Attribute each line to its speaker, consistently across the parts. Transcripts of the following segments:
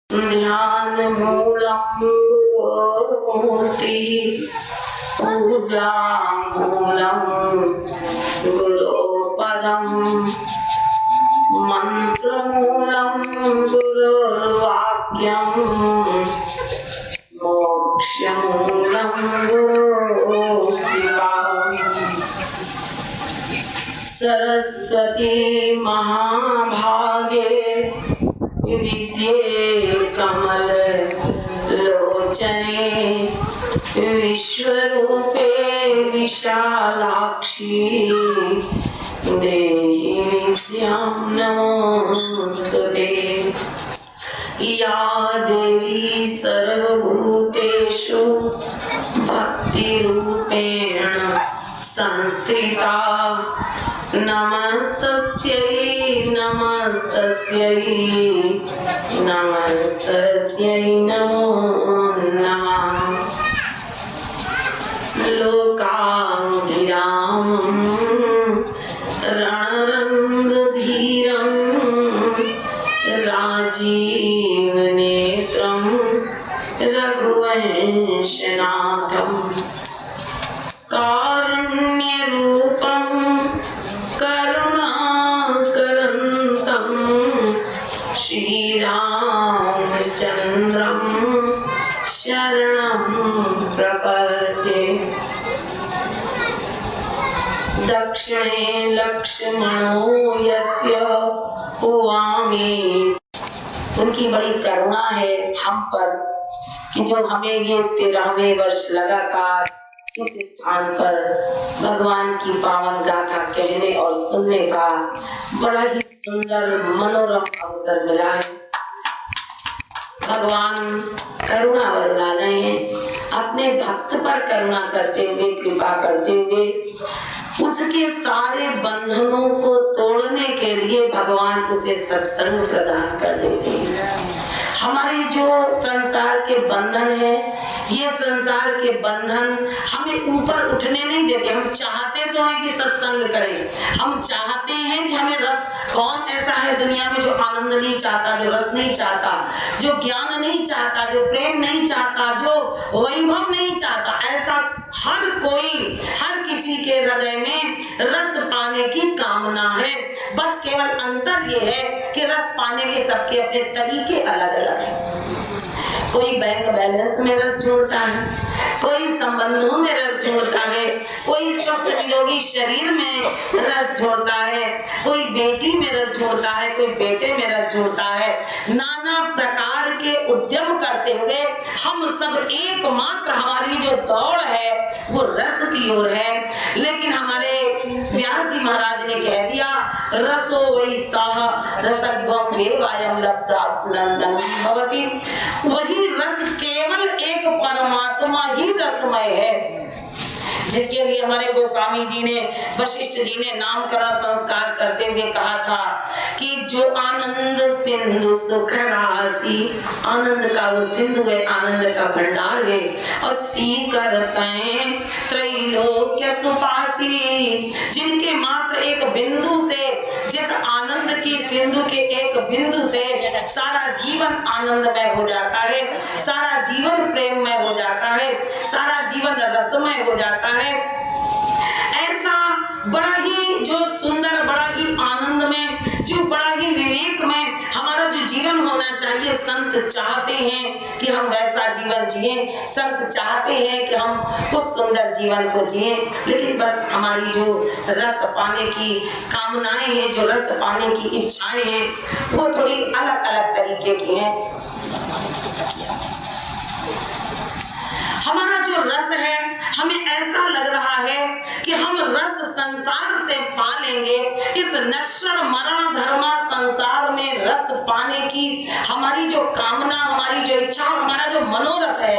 Speaker 1: ध्यान मूलम गुरोर्मूर्ति पूजा मूलम गुरोपदम मंत्र मूलम गुरोर्वाक्यम मोक्ष मूलम गुरोर्कृपा। सरस्वती महाभागे विद्ये कमल लोचने विश्वरूपे विशालाक्षी देहि विद्यां नमोस्तुते। या देवी सर्वभूतेषु भक्तिरूपेण संस्थिता नमस्तस्यै नमस्तस्यै नमस्तस्यै नमो नमः। लोकाधिरां रणरङ्गधीरं राजीवनेत्रं रघुवंशनाथं कारुण्यरूपं करुणाकरन्तं श्रीरामचन्द्रं शरणं प्रपद्ये। दक्षिणे लक्ष्मणो यस्य उवामी। उनकी बड़ी करुणा है हम पर कि जो हमें ये 13वें वर्ष लगातार इस स्थान पर भगवान की पावन गाथा कहने और सुनने का बड़ा ही सुंदर मनोरम अवसर मिला है। भगवान करुणा वरुणालय हैं, अपने भक्त पर करुणा करते हुए कृपा करते हुए उसके सारे बंधनों को तोड़ने के लिए भगवान उसे सत्संग प्रदान कर देते हैं। हमारे जो संसार के बंधन है, ये संसार के बंधन हमें ऊपर उठने नहीं देते। हम चाहते तो हैं कि सत्संग करें, हम चाहते हैं कि हमें रस, कौन ऐसा है दुनिया में जो आनंद नहीं चाहता, जो रस नहीं चाहता, जो ज्ञान नहीं चाहता, जो प्रेम नहीं चाहता, जो वैभव नहीं चाहता। ऐसा हर कोई, हर किसी के हृदय में रस पाने की कामना है। बस केवल अंतर ये है कि रस पाने के सबके अपने तरीके अलग अलग हैं। कोई बैंक बैलेंस में रस ढूंढता है, कोई संबंधों में रस ढूंढता है, कोई स्वस्थ निरोगी शरीर में रस ढूंढता है, कोई बेटी में रस ढूंढता है, कोई बेटे में रस ढूंढता है। नाना प्रकार के उद्यम करते हुए हम सब एकमात्र हमारी जो दौड़ है वो रस की ओर है। लेकिन हमारे व्यास जी महाराज ने कह दिया, रसो वै सह रसग्वम देवायम लब्धानंदं भवति। वही रस केवल एक परमात्मा ही रसमय है, जिसके लिए हमारे गोस्वामी जी ने, वशिष्ठ जी ने नामकरण संस्कार करते हुए कहा था कि जो आनंद सिंधु सुख राशि, आनंद का वो सिंधु है, आनंद का भंडार है। और सी करते त्रैलोक्य सुपासी, जिनके मात्र एक बिंदु से, जिस आनंद की सिंधु के एक बिंदु से सारा जीवन आनंदमय हो जाता है, सारा जीवन प्रेममय हो जाता है, सारा जीवन रसमय हो जाता है। ऐसा बड़ा ही जो सुंदर, बड़ा ही आनंद में, जो बड़ा ही विवेक में हमारा जो जीवन होना चाहिए, संत चाहते हैं कि हम वैसा जीवन जिए। संत चाहते हैं कि हम उस सुंदर जीवन को जिए। लेकिन बस हमारी जो रस पाने की कामनाएं हैं, जो रस पाने की इच्छाएं हैं, वो थोड़ी अलग अलग तरीके की हैं। हमारा जो रस है, हमें ऐसा लग रहा है कि हम रस संसार से पा लेंगे। इस नश्वर मरण धर्मा संसार में रस पाने की हमारी जो कामना, हमारी जो इच्छा, हमारा जो मनोरथ है,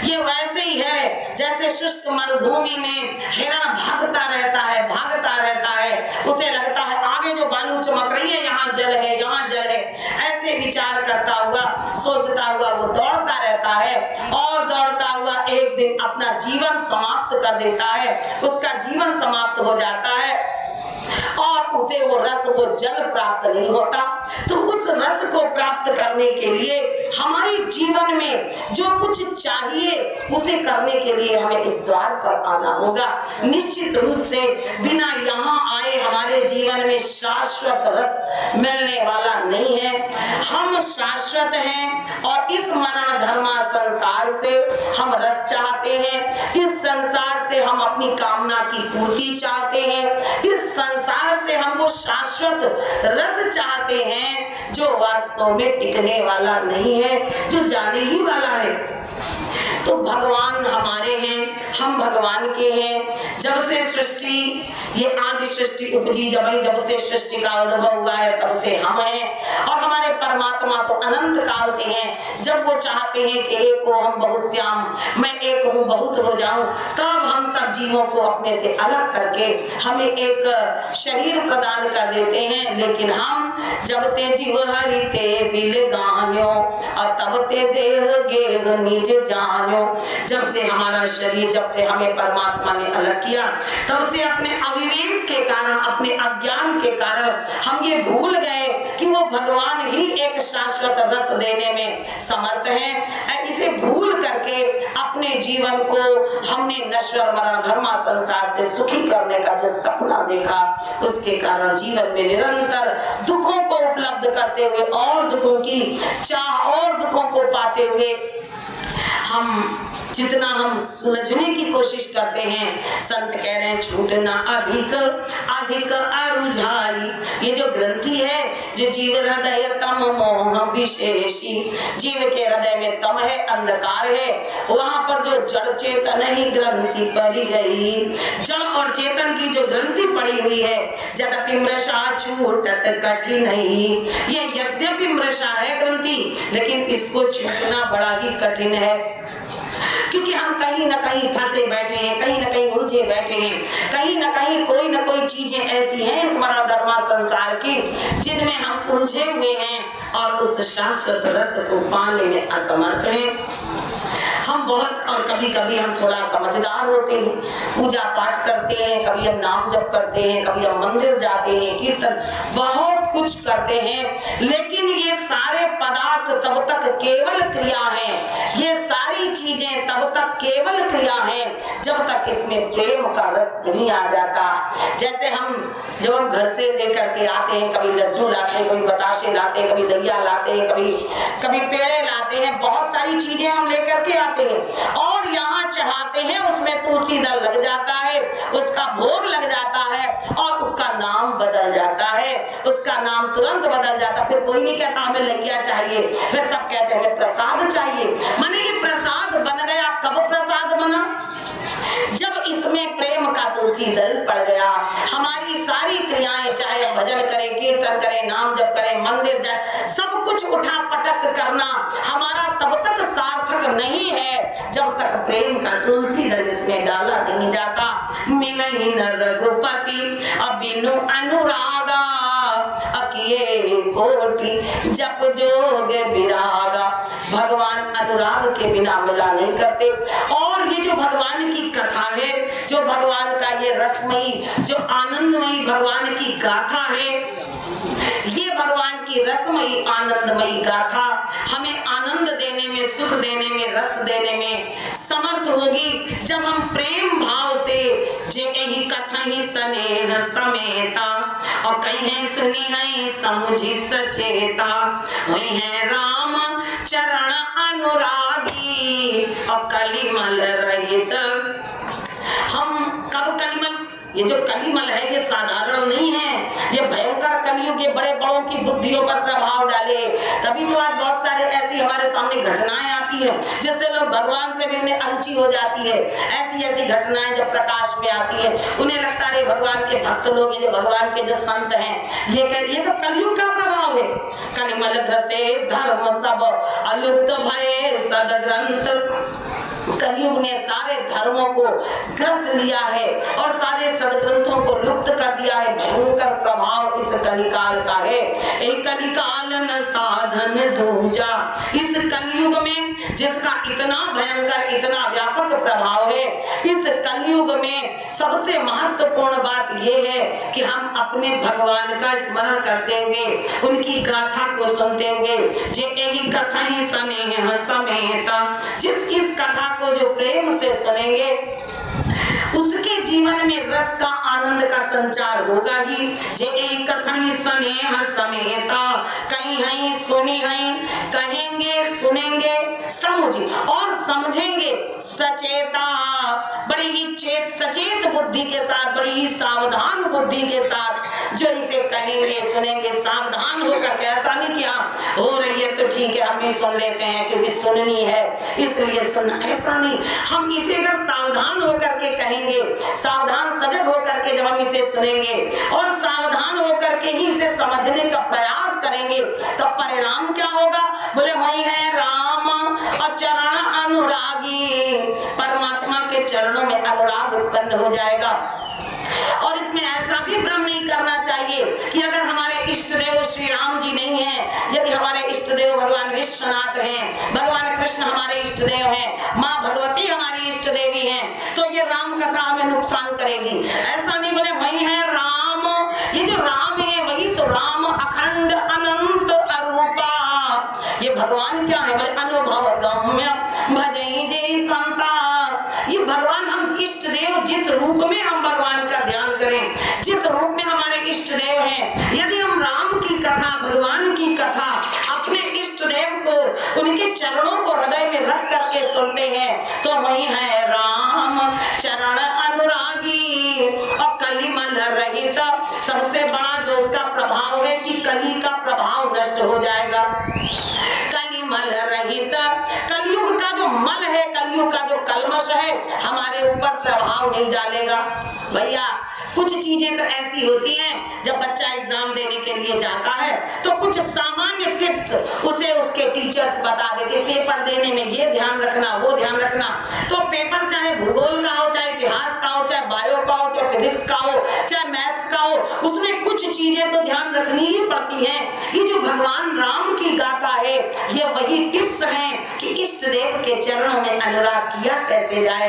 Speaker 1: ये वैसे ही है जैसे शुष्क मरुभूमि में हिरण भागता रहता है, भागता रहता है। उसे लगता है आगे जो बालू चमक रही है, यहाँ जल है, यहाँ जल है। ऐसे विचार करता हुआ, सोचता हुआ वो दौड़ता रहता है और दौड़ता हुआ एक दिन अपना जीवन समाप्त कर देता है। उसका जीवन समाप्त हो जाता है और उसे वो रस, वो जल प्राप्त नहीं होता। तो उस रस को प्राप्त करने के लिए हमारे जीवन में जो कुछ चाहिए उसे करने के लिए हमें इस द्वार पर आना होगा। निश्चित रूप से बिना यहाँ आए हमारे जीवन में शाश्वत रस मिलने वाला नहीं है। हम शाश्वत हैं और इस मरण धर्मा संसार से हम रस चाहते हैं। इस संसार से हम अपनी कामना की पूर्ति चाहते हैं। इस संसार से हम वो शाश्वत रस चाहते हैं जो वास्तव में टिकने वाला नहीं है, जो जाने ही वाला है। तो भगवान हमारे हैं, हम भगवान के हैं। जब से सृष्टि, ये आदि सृष्टि उपजी, जब से सृष्टि का उद्भव हुआ है तब से हम हैं। और हमारे परमात्मा तो अनंत काल से हैं। जब वो चाहते हैं कि एक हो हम बहुत श्याम, मैं एक हूँ बहुत हो जाऊं, तब हम सब जीवों को अपने से अलग करके हमें एक शरीर प्रदान कर देते हैं। लेकिन हम जब ते जीव हरि ते बिल गान्यो और तब ते देह गेव निज जान्यो। जब से हमारा शरीर, जब से हमें परमात्मा ने अलग किया, तब से अपने अविवेक के कारण, अपने अज्ञान के कारण हम ये भूल गए कि वो भगवान ही एक शाश्वत रस देने में समर्थ है। इसे भूल करके अपने जीवन को हमने नश्वर मरण धर्मा संसार से सुखी करने का जो सपना देखा, उसके कारण जीवन में निरंतर दुखों को उपलब्ध करते हुए और दुखों की चाह और दुखों को पाते हुए हम जितना हम सुलझने की कोशिश करते हैं, संत कह रहे हैं छूटना अधिक अधिक आरुझाई। ये जो ग्रंथि है, जो जीव हृदय तम मोह विशेषी, जीव के हृदय में तम है, अंधकार है, वहां पर जो जड़ चेतन ही ग्रंथि पड़ी गई। जड़ और चेतन की जो ग्रंथि पड़ी हुई है, यद्यपि मृषा छूटत कठिन ही, ये यद्यपि मृषा है ग्रंथि, लेकिन इसको छूटना बड़ा ही कठिन है। क्योंकि हम कहीं न कहीं फंसे बैठे हैं, कहीं न कहीं उलझे बैठे हैं, कहीं न कहीं कोई न कोई चीजें ऐसी हैं इस मरण धर्मा संसार की जिनमें हम उलझे हुए हैं और उस शाश्वत रस को पाने में असमर्थ हैं। हम बहुत, और कभी कभी हम थोड़ा समझदार होते हैं, पूजा पाठ करते हैं, कभी हम नाम जप करते हैं, कभी हम मंदिर जाते हैं, कीर्तन, बहुत कुछ करते हैं, लेकिन ये सारे पदार्थ तब तक केवल क्रिया हैं। ये सारी चीजें तब तक केवल क्रिया हैं जब तक इसमें प्रेम का रस नहीं आ जाता। जैसे हम जब हम घर से लेकर के आते हैं, कभी लड्डू लाते हैं, कभी बताशे लाते हैं, कभी दहिया लाते हैं, कभी पेड़े लाते हैं, बहुत सारी चीजें हम लेकर के आते हैं और यहाँ चढ़ाते हैं, उसमें तुलसी दल लग जाता है, उसका भोग लग जाता है और उसका नाम बदल जाता है, उसका नाम तुरंत बदल जाता है। फिर कोई नहीं कहता हमें लगिया चाहिए, फिर सब कहते हैं हमें प्रसाद चाहिए। माने ये प्रसाद बन गया। कब प्रसाद बना? जब इसमें प्रेम का तुलसी दल पड़ गया। हमारी सारी क्रियाएं, चाहे हम भजन करें, कीर्तन करें, नाम जप करें, मंदिर जाए, सब कुछ उठा पटक करना हमारा तब तक सार्थक नहीं है जब तक प्रेम का तुलसी दल इसमें डाला नहीं जाता। मिलहि न रघुपति अबिनु अनुरागा, अकिए कोटि जप जोग विरागा। भगवान अनुराग के बिना मिला नहीं करते। और ये जो भगवान की कथा है, जो भगवान का ये रसमयी, जो आनंदमयी भगवान की गाथा है, ये भगवान की रसमयी आनंदमयी गाथा हमें आनंद देने में, सुख देने में, रस देने में समर्थ होगी जब हम प्रेम भाव से जेहि कथा ही स्नेह समेता और कहीं सुनी है समुझी सचेता, हुई है राम चरण अनुरागी और कलिमल रहित। हम कब कलिमल, ये जो कलिमल है ये साधारण नहीं है, ये भयंकर कलियुग, ये बड़े बड़ों की बुद्धियों पर प्रभाव डाले। तभी तो आज बहुत सारे ऐसी हमारे सामने घटनाएं आती है जिससे लोग भगवान से भी उन्हें अरुचि हो जाती है। ऐसी ऐसी घटनाएं जब प्रकाश में आती है, उन्हें लगता है भगवान के भक्त लोग, ये भगवान के जो संत हैं, ये सब कलियुग का प्रभाव है। कलिमल ग्रसे धर्म सब अलुप्त भय सदग्रंथ। कलयुग ने सारे धर्मों को ग्रस लिया है और सारे सदग्रंथों को लुप्त कर दिया है। भयंकर प्रभाव इस कलिकाल का है। एक कलिकाल न साधन दूजा। इस कलयुग में जिसका इतना भयंकर इतना व्यापक प्रभाव है, इस कलयुग में सबसे महत्वपूर्ण बात यह है कि हम अपने भगवान का स्मरण करते हुए उनकी गाथा को सुनते हुए, जे यही कथा ही स्नेह समेता, जिस इस कथा को जो प्रेम से सुनेंगे उसके जीवन में रस का आनंद का संचार होगा ही। जे एक कथन स्नेह समेता, कहीं है सुनी है, कहेंगे सुनेंगे समझ और समझेंगे सचेता, बड़ी ही सचेत बुद्धि के साथ, बड़ी ही सावधान बुद्धि के साथ जो इसे कहेंगे सुनेंगे, सावधान होकर के, ऐसा नहीं कि हो रही है तो ठीक है हम भी सुन लेते हैं क्योंकि सुननी है इसलिए सुनना, ऐसा नहीं। हम इसे अगर सावधान होकर के कहेंगे, सावधान सजग होकर के जब हम इसे सुनेंगे और सावधान होकर के ही इसे समझने का प्रयास करेंगे तो परिणाम क्या होगा? बोले वही है राम चरण अनुरागी, परमात्मा के चरणों में अनुराग उत्पन्न हो जाएगा। और इसमें ऐसा भी भ्रम नहीं करना चाहिए कि अगर हमारे इष्ट देव श्री राम जी नहीं है, यदि हमारे इष्ट देव भगवान विश्वनाथ हैं, भगवान कृष्ण हमारे इष्ट देव हैं, माँ भगवती हमारी इष्ट देवी हैं, तो ये राम कथा हमें नुकसान करेगी, ऐसा नहीं। बोले वही है राम, ये जो राम है वही तो राम अखंड अनंत अरूपा, ये भगवान क्या है? बोले अनुभव गम्य भजई जय संता, ये भगवान हम इष्ट देव जिस रूप में हम भगवान का ध्यान करें, जिस रूप में हमारे इष्ट देव हैं, यदि हम राम की कथा भगवान की कथा अपने इष्ट देव को उनके चरणों को हृदय में रख करके सुनते हैं तो वही है राम चरण अनुरागी। और कलिमल रहित, सबसे बड़ा जो उसका प्रभाव है कि कली का प्रभाव नष्ट हो जाएगा। कलिमल रहित, कलयुग का जो मल है, कलयुग का जो कलमश है हमारे ऊपर प्रभाव नहीं डालेगा। भैया कुछ चीजें तो ऐसी होती हैं, जब बच्चा एग्जाम देने के लिए जाता है तो कुछ सामान्य टिप्स उसे उसके टीचर्स बता देते, पेपर देने में ये ध्यान रखना वो ध्यान रखना। तो पेपर चाहे भूगोल का हो, चाहे इतिहास का हो, चाहे बायो का हो, चाहे फिजिक्स का हो, चाहे मैथ्स का हो, उसमें कुछ चीजें तो ध्यान रखनी ही पड़ती हैं। ये जो भगवान राम की गाथा है ये वही टिप्स हैं कि इष्ट देव के चरणों में अनुराग किया कैसे जाए।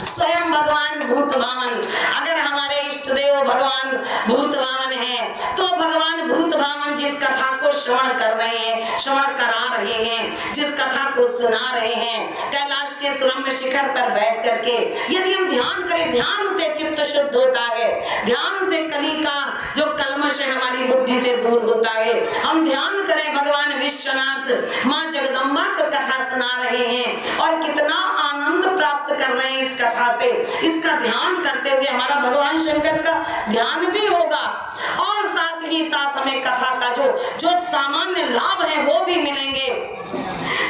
Speaker 1: स्वयं भगवान भूत भावन, अगर हमारे इष्ट देव भगवान भूत भावन है तो भगवान भूत भावन जिस कथा को श्रवण कर रहे हैं, श्रवण करा रहे हैं, जिस कथा को सुना रहे हैं, कैलाश के सुरम्य शिखर पर बैठ करके यदि हम ध्यान करें, ध्यान से चित्त शुद्ध होता है, ध्यान से कली का जो कलमश है हमारी बुद्धि से दूर होता है। हम ध्यान करें, भगवान विश्वनाथ माँ जगदम्बा की कथा सुना रहे हैं और कितना आनंद प्राप्त कर रहे हैं इस कथा से। इसका ध्यान करते हुए हमारा भगवान शंकर का ध्यान भी होगा और साथ ही साथ हमें कथा का जो सामान्य लाभ है वो भी मिलेंगे।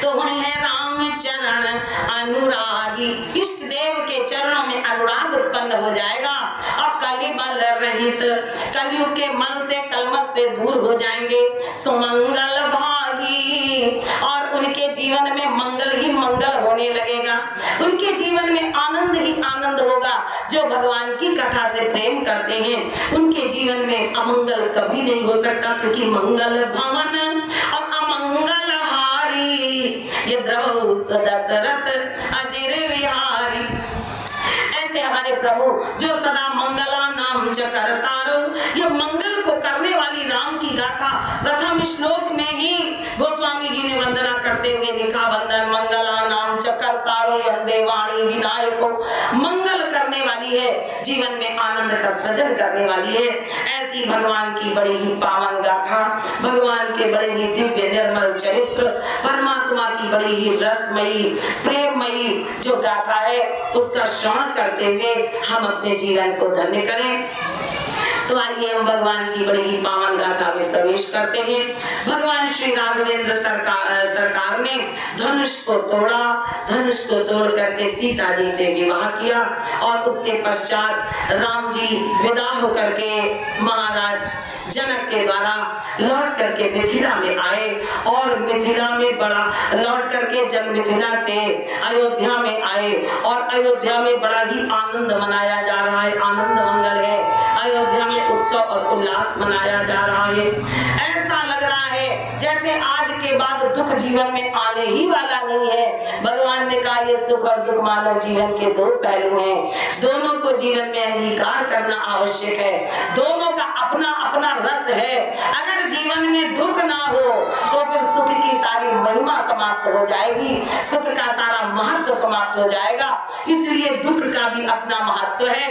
Speaker 1: तो वही है राम चरण अनुरागी, इष्ट देव के चरणों में अनुराग उत्पन्न हो जाएगा और कलिमल रहित, कलयुग के मल से कलमश से दूर हो जाएंगे। सुमंगल भागी, और उनके जीवन में मंगल ही मंगल होने लगेगा, उनके जीवन में आनंद ही आनंद होगा। जो भगवान की कथा से प्रेम करते हैं उनके जीवन में अमंगल कभी नहीं हो सकता, क्योंकि मंगल भवन और अमंगल हारी, ये द्रव दशरथ अजिर विहारी। ऐसे हमारे प्रभु जो सदा मंगला नाम च करतारो, ये मंगल को करने वाली राम की गाथा प्रथम श्लोक में ही गोस्वामी जी ने वंदना करते हुए लिखा, वंदन मंगला नाम च करतारो वंदे वाणी विनायको, मंगल करने वाली है, जीवन में आनंद का सृजन करने वाली है। ऐसी भगवान की बड़ी ही पावन गाथा, भगवान के बड़े ही दिव्य निर्मल चरित्र, परमात्मा की बड़ी ही रसमयी प्रेममयी जो गाथा है उसका श्रवण करते हुए हम अपने जीवन को धन्य करें। तो आइए हम भगवान की बड़ी ही पावन गाथा में प्रवेश करते हैं। भगवान श्री राघवेंद्र सरकार ने धनुष को तोड़ा, धनुष को तोड़ करके सीता जी से विवाह किया और उसके पश्चात राम जी विदा होकर के महाराज जनक के द्वारा लौट करके मिथिला में आए और मिथिला में बड़ा लौट करके जन मिथिला से अयोध्या में आए और अयोध्या में बड़ा ही आनंद मनाया जा रहा है, आनंद मंगल है, अयोध्या में उत्सव और उल्लास मनाया जा रहा है। ऐसा है जैसे आज के बाद दुख जीवन में आने ही वाला नहीं है। भगवान ने कहा ये सुख और दुख मानव जीवन के दो पहलू हैं, दोनों को जीवन में अंगीकार करना आवश्यक है, दोनों का अपना अपना रस है। अगर जीवन में दुख ना हो तो फिर सुख की सारी महिमा समाप्त हो जाएगी, सुख का सारा महत्व समाप्त हो जाएगा। इसलिए दुख का भी अपना महत्व है,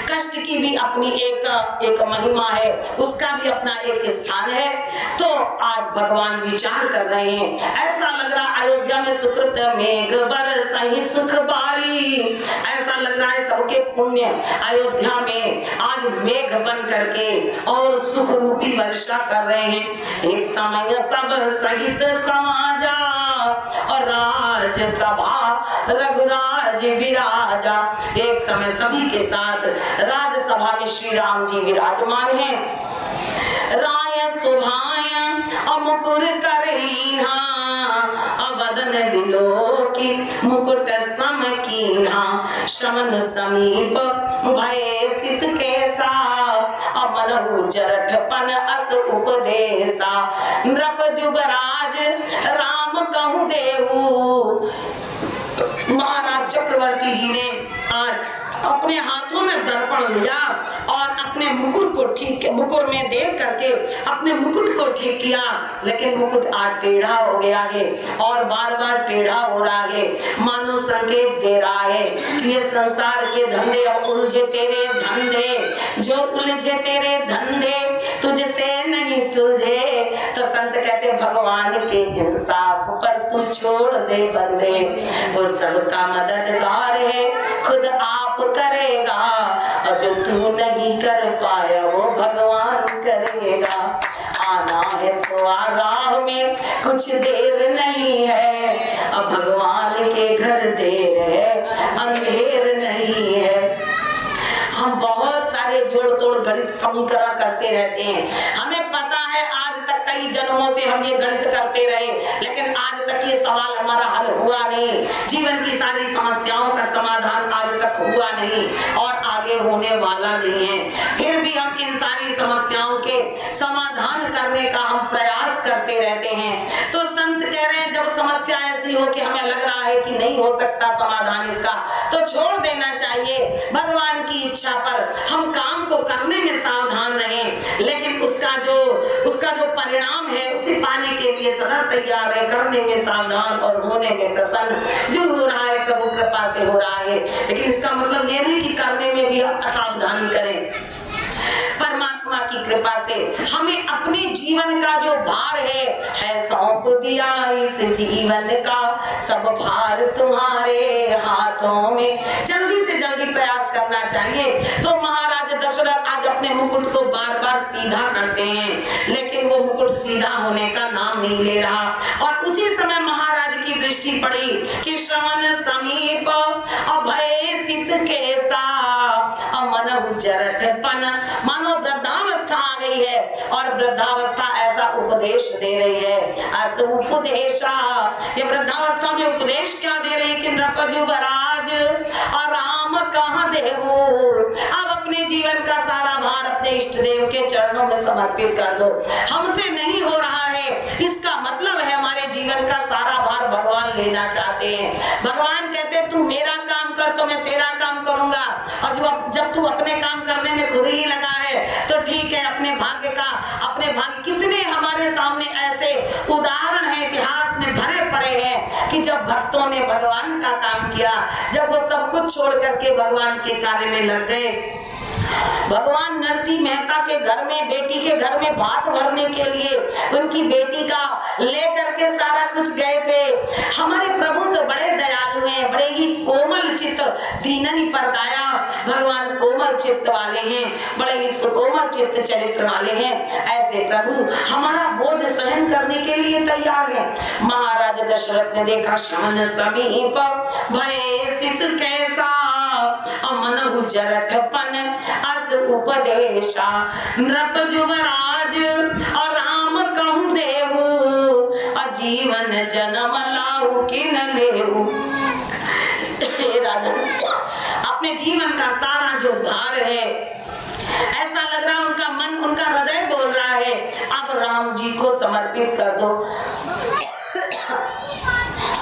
Speaker 1: कष्ट की भी अपनी एक महिमा है, उसका भी अपना एक स्थान है। तो आज भगवान विचार कर रहे हैं, ऐसा लग रहा अयोध्या में सुकृत मेघ बरसहि सुख बारी, ऐसा लग रहा है सबके पुण्य अयोध्या में आज मेघ बन करके और सुख रूपी वर्षा कर रहे हैं। एक समय सब सहित समाजा और राजसभा रघुराज विराजा, एक समय सभी के साथ राजसभा में श्री राम जी विराजमान हैं। राय सुभाय मुकुर कर लीन्हा, अवदन बिलोकी मुकुट सम कीन्हा, शमन समीप भय सित केसा, अमन जरठपन अस उपदेशा, नृप जुबराज राम कहूँ देहु। महाराज चक्रवर्ती जी ने आज अपने हाथों में दर्पण लिया और अपने मुकुट में देख करके अपने मुकुट को ठीक किया, लेकिन मुकुट आज टेढ़ा हो गया है और बार बार टेढ़ा हो रहा है, मानो संकेत दे रहा है कि ये संसार के धंधे अब उलझे तेरे धंधे, जो उलझे तेरे धंधे तुझसे नहीं सुलझे। तो संत कहते भगवान के इंसाफ पर तू छोड़ दे बंदे, वो सबका मददगार है खुद आप करेगा, और जो तू नहीं कर पाया वो भगवान करेगा। आना है तो आ राह में कुछ देर नहीं है, अब भगवान के घर देर है अंधेर नहीं है। हम बहुत सारे जोड़ तोड़ गणित समीकरण करते रहते हैं, हमें पता है आज तक कई जन्मों से हम ये गणित करते रहे, लेकिन आज तक ये सवाल हमारा हल हुआ नहीं, जीवन की सारी समस्याओं का समाधान आज तक हुआ नहीं और आगे होने वाला नहीं है। फिर भी हम इन सारी समस्याओं के समाधान करने का हम प्रयास करते रहते हैं। तो संत कह रहे हैं जब समस्या ऐसी हो कि हमें लग रहा है कि नहीं हो सकता समाधान इसका, तो छोड़ देना चाहिए। भगवान की इच्छा पर हम काम को करने में सावधान रहें, लेकिन उसका जो परिणाम है उसे पाने के लिए सदा तैयार है, करने में सावधान और होने में प्रसन्न। जो हो रहा है प्रभु कृपा से हो रहा है, लेकिन इसका मतलब ये नहीं कि करने में भी असावधानी करें। परमात्मा की कृपा से हमें अपने जीवन का जो भार है सौंप दिया इस जीवन का, सब भार तुम्हारे हाथों में। जल्दी से जल्दी प्रयास करना चाहिए। तो महाराज दशरथ आज अपने मुकुट को बार बार सीधा करते हैं, लेकिन वो मुकुट सीधा होने का नाम नहीं ले रहा। और उसी समय महाराज की दृष्टि पड़ी कि श्रवण समीप अभय सित केसा, अमन जरठपन, मानो वृद्धावस्था आ गई है और वृद्धावस्था ऐसा उपदेश दे रही है। ऐसा उपदेशा, ये वृद्धावस्था में उपदेश क्या दे रही है कि नृपजुबराज और राम कहाँ देवो। अब अपने जीवन का सारा भार अपने इष्ट देव के चरणों में समर्पित कर दो। हमसे नहीं हो रहा है इसका मतलब है हमारे जीवन का सारा भार भगवान लेना चाहते हैं। भगवान कहते तू मेरा काम कर तो मैं तेरा काम करूंगा, और जब तू अपने काम करने में खुद ही लगा है तो ठीक है। अपने भाग्य कितने हमारे सामने ऐसे उदाहरण हैं इतिहास में भरे पड़े हैं कि जब भक्तों ने भगवान का काम किया, जब वो सब कुछ छोड़ करके भगवान के कार्य में लग गए। भगवान नरसिंह मेहता के घर में, बेटी के घर में भात भरने के लिए उनकी बेटी का लेकर के सारा कुछ गए थे। हमारे प्रभु तो बड़े दयालु हैं, बड़े ही कोमल चित्त, दीननि परदाया, भगवान कोमल चित्त वाले हैं, बड़े ही सुकोमल चित्त चरित्र वाले हैं। ऐसे प्रभु हमारा बोझ सहन करने के लिए तैयार है। महाराज दशरथ ने देखा श्रवण समीप भय सित कैसा, अमन जरठपन अस उपदेशा, नृप जुबराज और राम कहूँ देहु, अजीवन जन्म लाऊ किन लेहु। राजा अपने जीवन का सारा जो भार है, ऐसा लग रहा उनका मन, उनका हृदय बोल रहा है अब आप राम जी को समर्पित कर दो।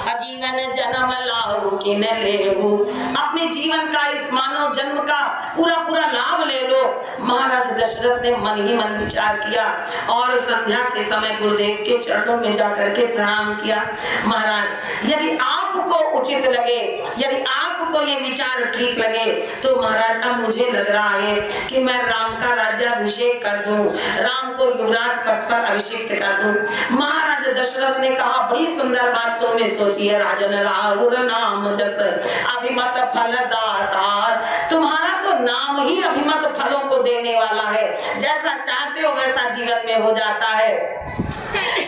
Speaker 1: अजीवन जन्म लाओ कि न लेहु, अपने जीवन का इस मानव जन्म का पूरा पूरा लाभ ले लो। महाराज दशरथ ने मन ही मन विचार किया और संध्या के समय गुरुदेव के चरणों में जाकर के प्रणाम किया। महाराज, यदि आपको उचित लगे, यदि आपको ये विचार ठीक लगे तो महाराज अब मुझे लग रहा है कि मैं राम का राज्याभिषेक कर दूं, राम को युवराज पद पर अभिषिक्त कर दूं। महाराज दशरथ ने कहा, बड़ी सुंदर बात तुमने सोची है राजन, राहुल नाम जस अभिमत फल दातार। तुम्हारा तो नाम ही अभिमत फलों को देने वाला है, जैसा चाहते हो वैसा जीवन में हो जाता है,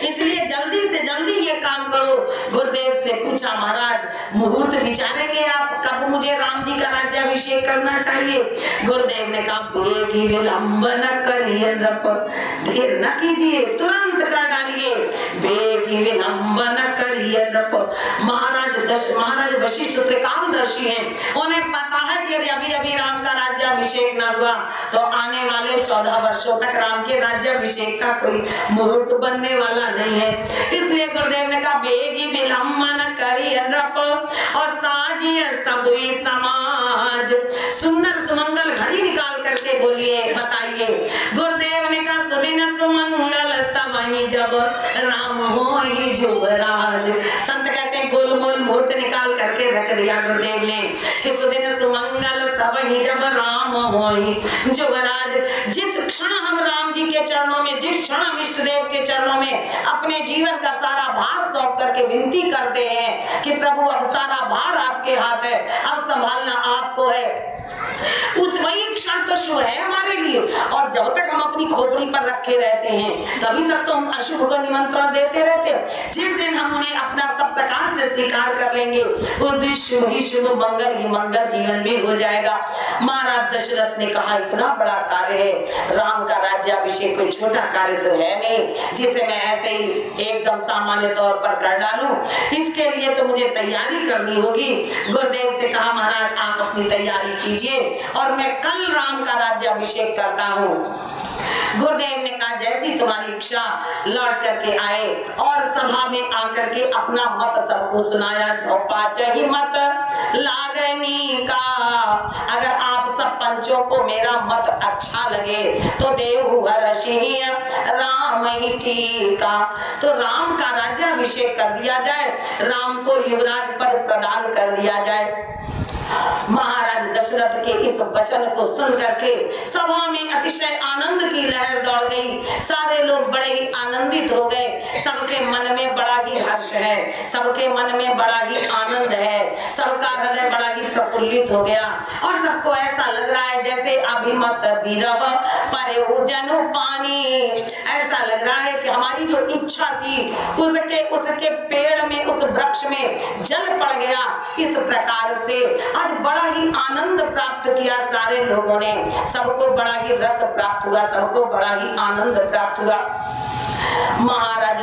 Speaker 1: इसलिए जल्दी से जल्दी ये काम करो। गुरुदेव से पूछा, महाराज मुहूर्त विचारेंगे आप, कब मुझे राम जी का राज्याभिषेक करना चाहिए? गुरुदेव ने कहा, बेगी विलंब न करिए नृप, देर न कीजिए, तुरंत कर डालिए, बेगी विलंब न करिए नृप। महाराज वशिष्ठ त्रिकालदर्शी हैं, उन्हें पता है कि यदि अभी अभी राम का राज्याभिषेक न हुआ तो आने वाले 14 वर्षों तक राम के राज्याभिषेक का कोई मुहूर्त बनने वाला नहीं है। इसलिए गुरुदेव ने कहा, बेगी विलंब न करिए नृप और साजिए सबुई समाज। सुंदर सुमंगल घड़ी निकाल करके बोलिए, बताइए। गुरुदेव ने कहा, सुदिन सुमंगल तब ही जब राम होई युवराज। संत कहते हैं गोल मोल मुहूर्त निकाल करके रख दिया गुरुदेव ने कि सुदिन सुमंगल तब ही जब राम होई युवराज। जिस क्षण हम राम जी के चरणों में, जिस क्षण हम इष्ट देव के चरणों में अपने जीवन का सारा भार सौंप करके विनती करते हैं कि प्रभु अब सारा भार आपके हाथ है, अब संभालना आपको है, उस वही क्षण तो शुभ है हमारे लिए। और जब तक हम अपनी खोपड़ी पर रखे रहते हैं तभी तक तो हम अशुभ को निमंत्रण देते रहते हैं। जिस दिन हम उन्हें अपना सब प्रकार से स्वीकार कर लेंगे उस दिन शुभ ही शुभ, मंगल ही मंगल जीवन में हो जाएगा। महाराज दशरथ ने कहा, इतना बड़ा कार्य है, राम का राज्याभिषेक कोई छोटा कार्य तो है नहीं जिसे मैं ऐसे ही एकदम सामान्य तौर पर कर डालूं, इसके लिए तो मुझे तैयारी करनी होगी। गुरुदेव से कहा, महाराज आप अपनी तैयारी कीजिए और मैं कल राम का राज्याभिषेक करता हूँ। गुरुदेव ने कहा, जैसी तुम्हारी इच्छा। लौट करके आए और सभा में आकर के अपना मत सबको सुनाया। पाँच ही मत लागनी का, अगर आप सब पंचों को मेरा मत अच्छा लगे तो देव हर्षि राम ही ठीका, तो राम का राज्याभिषेक कर दिया जाए, राम को युवराज पद प्रदान कर दिया जाए। महाराज दशरथ के इस वचन को सुन करके सभा में अतिशय आनंद की लहर दौड़ गई। सारे लोग बड़े ही आनंदित हो गए, सबके मन में बड़ा ही हर्ष है, सबके मन में बड़ा ही आनंद है, सबका हृदय बड़ा ही प्रफुल्लित हो गया और सबको ऐसा लग रहा है जैसे अभिमत बीरव परे जनु पानी। ऐसा लग रहा है कि हमारी जो इच्छा थी उसके पेड़ में, उस वृक्ष में जल पड़ गया। इस प्रकार से आज बड़ा ही आनंद प्राप्त किया सारे लोगों ने, सबको बड़ा ही रस प्राप्त हुआ, सबको बड़ा ही आनंद प्राप्त हुआ। महाराज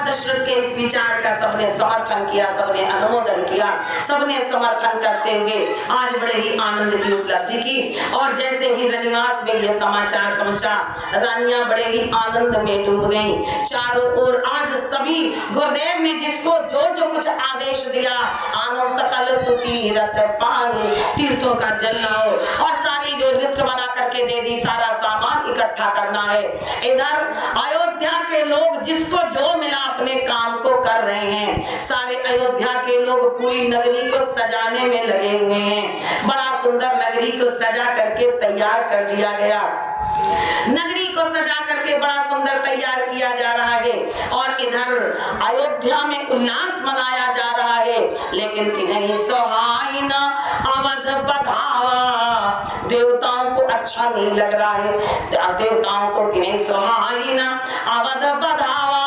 Speaker 1: दशरथ के इस विचार का सबने समर्थन किया, सबने अनुमोदन किया, सबने समर्थन करते हुए आज बड़े ही आनंद की उपलब्धि की। और जैसे ही रनिवास में यह समाचार पहुंचा, रानियां बड़े ही आनंद में डूब गईं। चारों ओर आज सभी गुरुदेव ने जिसको जो जो कुछ आदेश दिया, आनो सकल सुतीरथ पानी, तीर्थों का जल लाओ, और सारी जो लिस्ट बना करके दे दी, सारा सामान इकट्ठा करना है। इधर अयोध्या के लोग जिसको जो मिला अपने काम को कर रहे हैं। सारे अयोध्या के लोग पूरी नगरी को सजाने में लगे हुए हैं। बड़ा सुंदर नगरी को सजा करके तैयार कर दिया गया, नगरी को सजा करके बड़ा सुंदर तैयार किया जा रहा है और इधर अयोध्या में उल्लास मनाया जा रहा है। लेकिन तिन्हीं सोहाइना अवध बधावा, देवताओं को अच्छा नहीं लग रहा है, देवताओं को तिन्हीं सोहाइना अवध बधावा,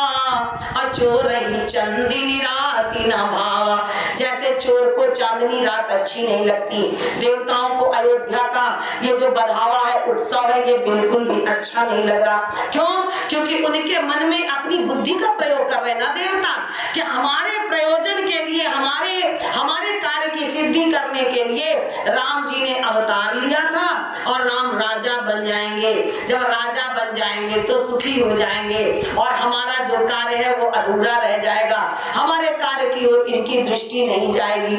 Speaker 1: चोर ही चंदिनी रात न भावा। जैसे चोर को चांदनी रात अच्छी नहीं लगती, देवताओं को अयोध्या का ये जो बधावा है, उत्सव है, ये बिल्कुल भी अच्छा नहीं लग रहा। क्यों? क्योंकि उनके मन में अपनी बुद्धि का प्रयोग कर रहे ना देवता, कि हमारे प्रयोजन के लिए, हमारे कार्य की सिद्धि करने के लिए राम जी ने अवतार लिया था और राम राजा बन जाएंगे। जब राजा बन जाएंगे तो सुखी हो जाएंगे और हमारा जो कार्य है वो अधूरा रह जाएगा, हमारे कार्य की ओर इनकी दृष्टि नहीं जाएगी।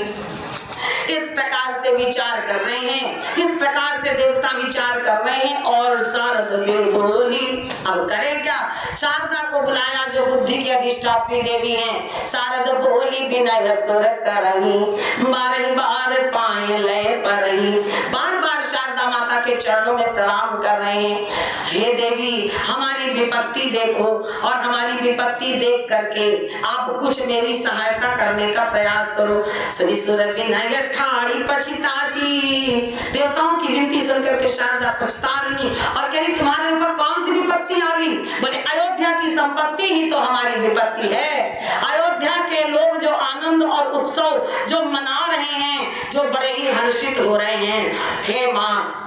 Speaker 1: इस प्रकार से विचार कर रहे हैं, इस प्रकार से देवता विचार कर रहे हैं। और शारद बोली, अब करें क्या? शारदा को बुलाया जो बुद्धि की अधिष्ठात्री देवी हैं। शारद बोली विनय सुर करही, बारह बार पाए लय परही। बार बार शारदा माता के चरणों में प्रणाम कर रहे हैं। हे देवी, हमारी विपत्ति देखो और हमारी विपत्ति देख करके आप कुछ मेरी सहायता करने का प्रयास करो। श्री सुर विनय ठाड़ी पछताती। देवताओं की विनती सुनकर के शारदा पछता रही और कह रही तुम्हारे ऊपर कौन सी विपत्ति आ गई? बोले अयोध्या की संपत्ति ही तो हमारी विपत्ति है। अयोध्या के लोग जो आनंद और उत्सव जो मना रहे हैं, जो बड़े ही हर्षित हो रहे हैं, हे माँ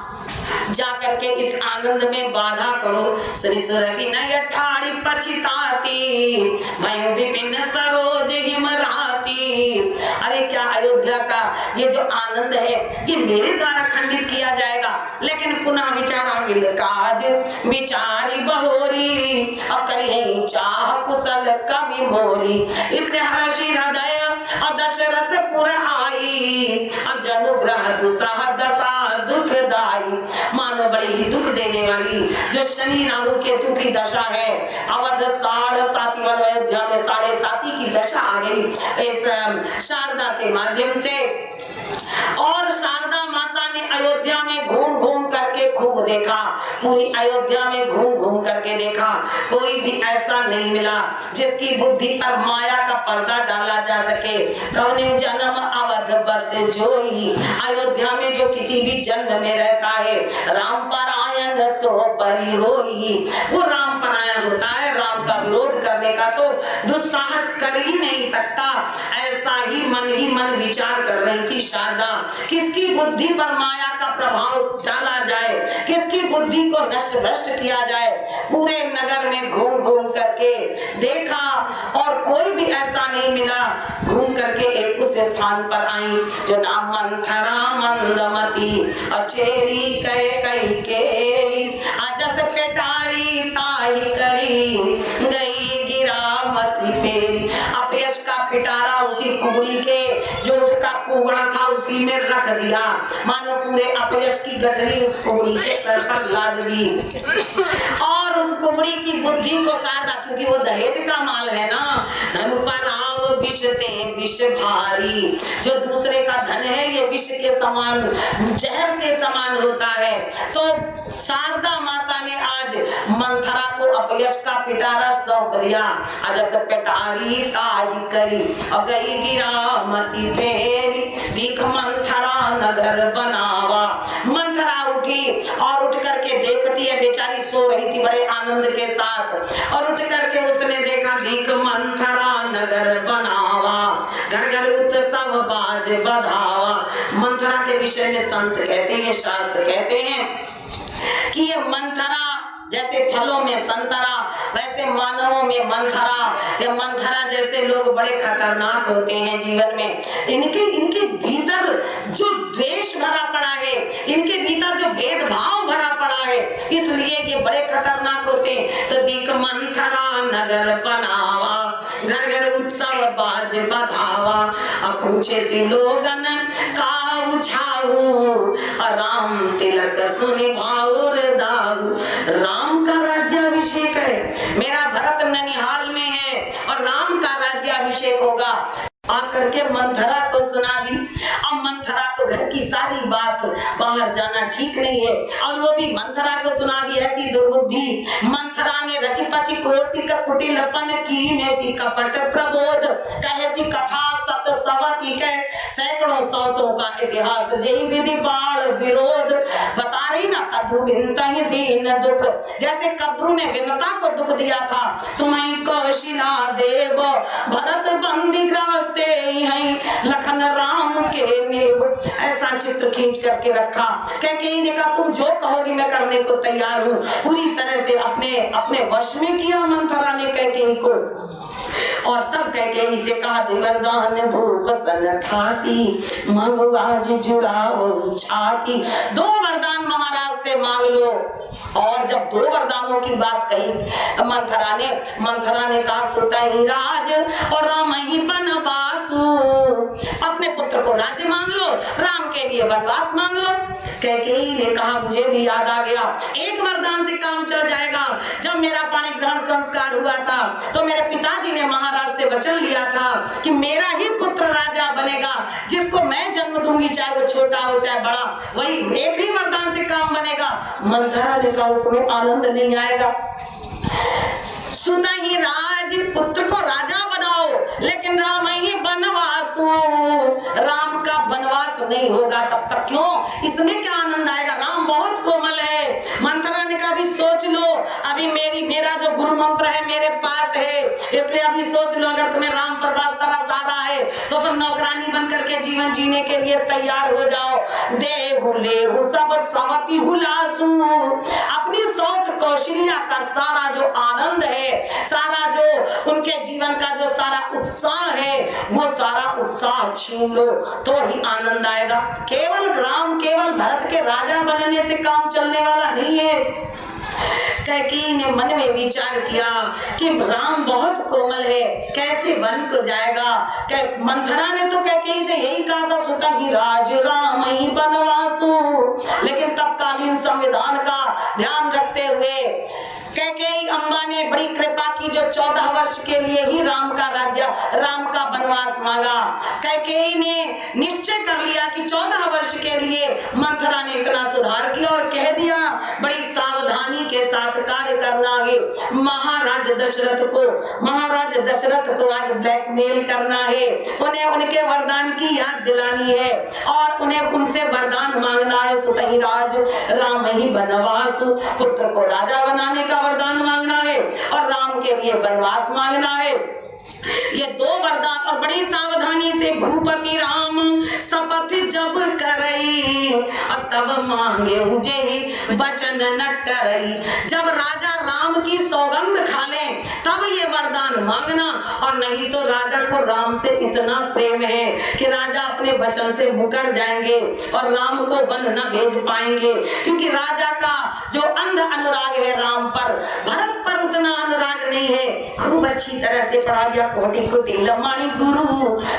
Speaker 1: जाकर के इस आनंद में बाधा करो। श्री विनय ठाड़ी पछताती, भय विपिन सरोज हिमराती। अरे क्या अयोध्या का ये जो आनंद है ये मेरे द्वारा खंडित किया जाएगा? लेकिन पुनः विचारा गिल काज विचारी बहोरी, और करिए चाह कुशल कवि मोरी। इसलिए हर्षि हृदय और दशरथ पुर आई, और जनुग्रह दुसह दशा दुखदाई। मानो बड़ी ही दुख देने वाली जो शनि राहु केतु की दशा है, अवध 7.5 अयोध्या में 7.5 की दशा आ गई इस शारदा के माध्यम से। और शारदा माता ने अयोध्या में घूम घूम करके खूब देखा, पूरी अयोध्या में घूम घूम करके देखा, कोई भी ऐसा नहीं मिला जिसकी बुद्धि पर माया का पर्दा डाला जा सके। कौने जन्म अवध बस जोई, अयोध्या में जो किसी भी जन्म में रहता है राम परायण सो परी होई। वो राम परायण होता है, राम का विरोध करने का तो दुस्साहस कर ही नहीं सकता। ऐसा ही मन विचार कर रही थी शारदा, किसकी बुद्धि पर माया का प्रभाव डाला जाए, किसकी बुद्धि को नष्ट भ्रष्ट किया जाए। पूरे नगर में घूम घूम करके देखा और कोई भी ऐसा नहीं मिला। घूम करके एक उस स्थान पर आई जो नाम मंथरा मंदमती, अचेरी कई केरी, आजस पेटारी ताही करी, गई गिरा मती फेरी। अपयश का पिटारा उसी कुबड़ी के, जो उसका कुबड़ा था उसी में रख दिया। मानो पूरे अपयश की गठरी उस कुबड़ी के सर पर लाद दी। और उस कुबड़ी की बुद्धि को शारदा, क्योंकि वो दहेज का माल है ना, धन पर आव विष ते विष भारी। जो दूसरे का धन है ये विष के समान, जहर के समान होता है। तो शारदा माता ने आज मंथरा को अपयश का पिटारा सौंप दिया। अजस पेटारी ताही करी, और गई गिरा मती फेरी, दीख मंथरा नगर बनावा। मंथरा उठी और उठ करके देखती है, बेचारी सो रही थी बड़े आनंद के साथ, और उठ करके उसने देखा दीख मंथरा नगर बनावा, घर घर उत्सव बाज बधावा। मंथरा के विषय में संत कहते हैं, शास्त्र कहते हैं कि ये मंथरा जैसे फलों में संतरा, वैसे मानवों में मंथरा। ये मंथरा जैसे लोग बड़े खतरनाक होते हैं जीवन में। इनके भीतर जो द्वेष भरा पड़ा है, इनके भीतर जो भेदभाव भरा पड़ा है, इसलिए ये बड़े खतरनाक होते हैं। तो दीख मंथरा नगर बनावा, घर घर उत्सव बाज बधावा। अब पूछे सी लोगन का उछाऊ, राम तिलक सुनि भाउर दाऊ। राम का राज्याभिषेक है, मेरा भरत ननिहाल में है और राम का राज्याभिषेक होगा। आकर के मंथरा को सुना दी। अब मंथरा को घर की सारी बात, बाहर जाना ठीक नहीं है, और वो भी मंथरा को सुना दी। ऐसी दुर्बुद्धि मंथरा ने रची पची क्रोटिक कुटिलपन की, नेसी कपट प्रबोध कहेसी कथा सत सवती के, सैकड़ों सौतों का इतिहास जय विधि बाण विरोध। बता रही ना, कद्रु विनता दीन दुख, जैसे कद्रु ने विनता को दुख दिया था, तुम्हें को कौशिला देव भरत बंदी ग्रास से हैं लखन राम के नेब। ऐसा चित्र खींच करके रखा। कैकेयी ने कहा तुम जो कहोगी मैं करने को तैयार हूँ। पूरी तरह से अपने वश में किया मंथरा ने कैकेयी को। और तब कैकेयी से कहा वरदान भूप सन थाती मांगो आज जुड़ाओ छाती। 2 वरदान महाराज से मांग लो। और जब 2 वरदानों की बात कही मंथरा ने कहा सुतई राज और राम ही बनवासु। अपने पुत्र को राज्य मांग लो, राम के लिए वनवास मांग लो। कैकेयी ने कहा मुझे भी याद आ गया, एक वरदान से काम चल जाएगा। जब मेरा पाणी ग्रहण संस्कार हुआ था तो मेरे पिताजी ने महाराज से वचन लिया था कि मेरा ही पुत्र राजा बनेगा, जिसको मैं जन्म दूंगी, चाहे वो छोटा हो चाहे बड़ा, वही एक ही वरदान से काम बनेगा। मंथरा ने कहा उसमें आनंद नहीं आएगा। सुतहि राज पुत्र को राजा बनाओ, लेकिन राम ही बनवासु। राम का वनवास नहीं होगा तब तक क्यों, इसमें क्या आनंद आएगा? राम बहुत कोमल है। मंथरा ने कहा अभी सोच लो, अभी मेरा जो गुरु मंत्र है मेरे पास है, इसलिए अभी सोच लो। अगर तुम्हें राम पर बड़ा तरस आ रहा है तो फिर नौकरानी बन करके जीवन जीने के लिए तैयार हो जाओ। देहु लेहु सब सवती हुलासु। अपनी सौत कौशल्या का सारा जो आनंद है, सारा जो उनके जीवन का जो सारा उत्साह है, वो सारा उत्साह छीन लो तो ही आनंद आएगा। केवल भरत के राजा बनने से काम चलने वाला नहीं है। कैकेयी ने मन में विचार किया कि राम बहुत कोमल है, कैसे वन को जाएगा। मंथरा ने तो कैकेयी से यही कहा था सुतहि राज राम ही बनवासु, लेकिन तत्कालीन संविधान का ध्यान रखते हुए कैकेयी अम्मा ने बड़ी कृपा की, जो 14 वर्ष के लिए ही राम का वनवास मांगा। कैकेयी ने निश्चय कर लिया कि 14 वर्ष के लिए। मंथरा ने इतना सुधार किया और कह दिया बड़ी सावधानी के साथ कार्य करना है। महाराज दशरथ को आज ब्लैकमेल करना है, उन्हें उनके वरदान की याद दिलानी है और उन्हें उनसे वरदान मांगना है। सुतहि राज राम ही बनवासु, पुत्र को राजा बनाने का वरदान मांगना है और राम के लिए वनवास मांगना है। ये 2 वरदान और बड़ी सावधानी से भूपति राम शपथ जब करई तब मांगे उजे वचन न टरई। जब राजा राम की सौगंध खा ले तब ये वरदान मांगना, और नहीं तो राजा को राम से इतना प्रेम है कि राजा अपने वचन से मुकर जाएंगे और राम को वन न भेज पाएंगे, क्योंकि राजा का जो अंध अनुराग है राम पर, भरत पर उतना अनुराग नहीं है। खूब अच्छी तरह से पढ़ा दिया, कोटि कोटि लमाई गुरु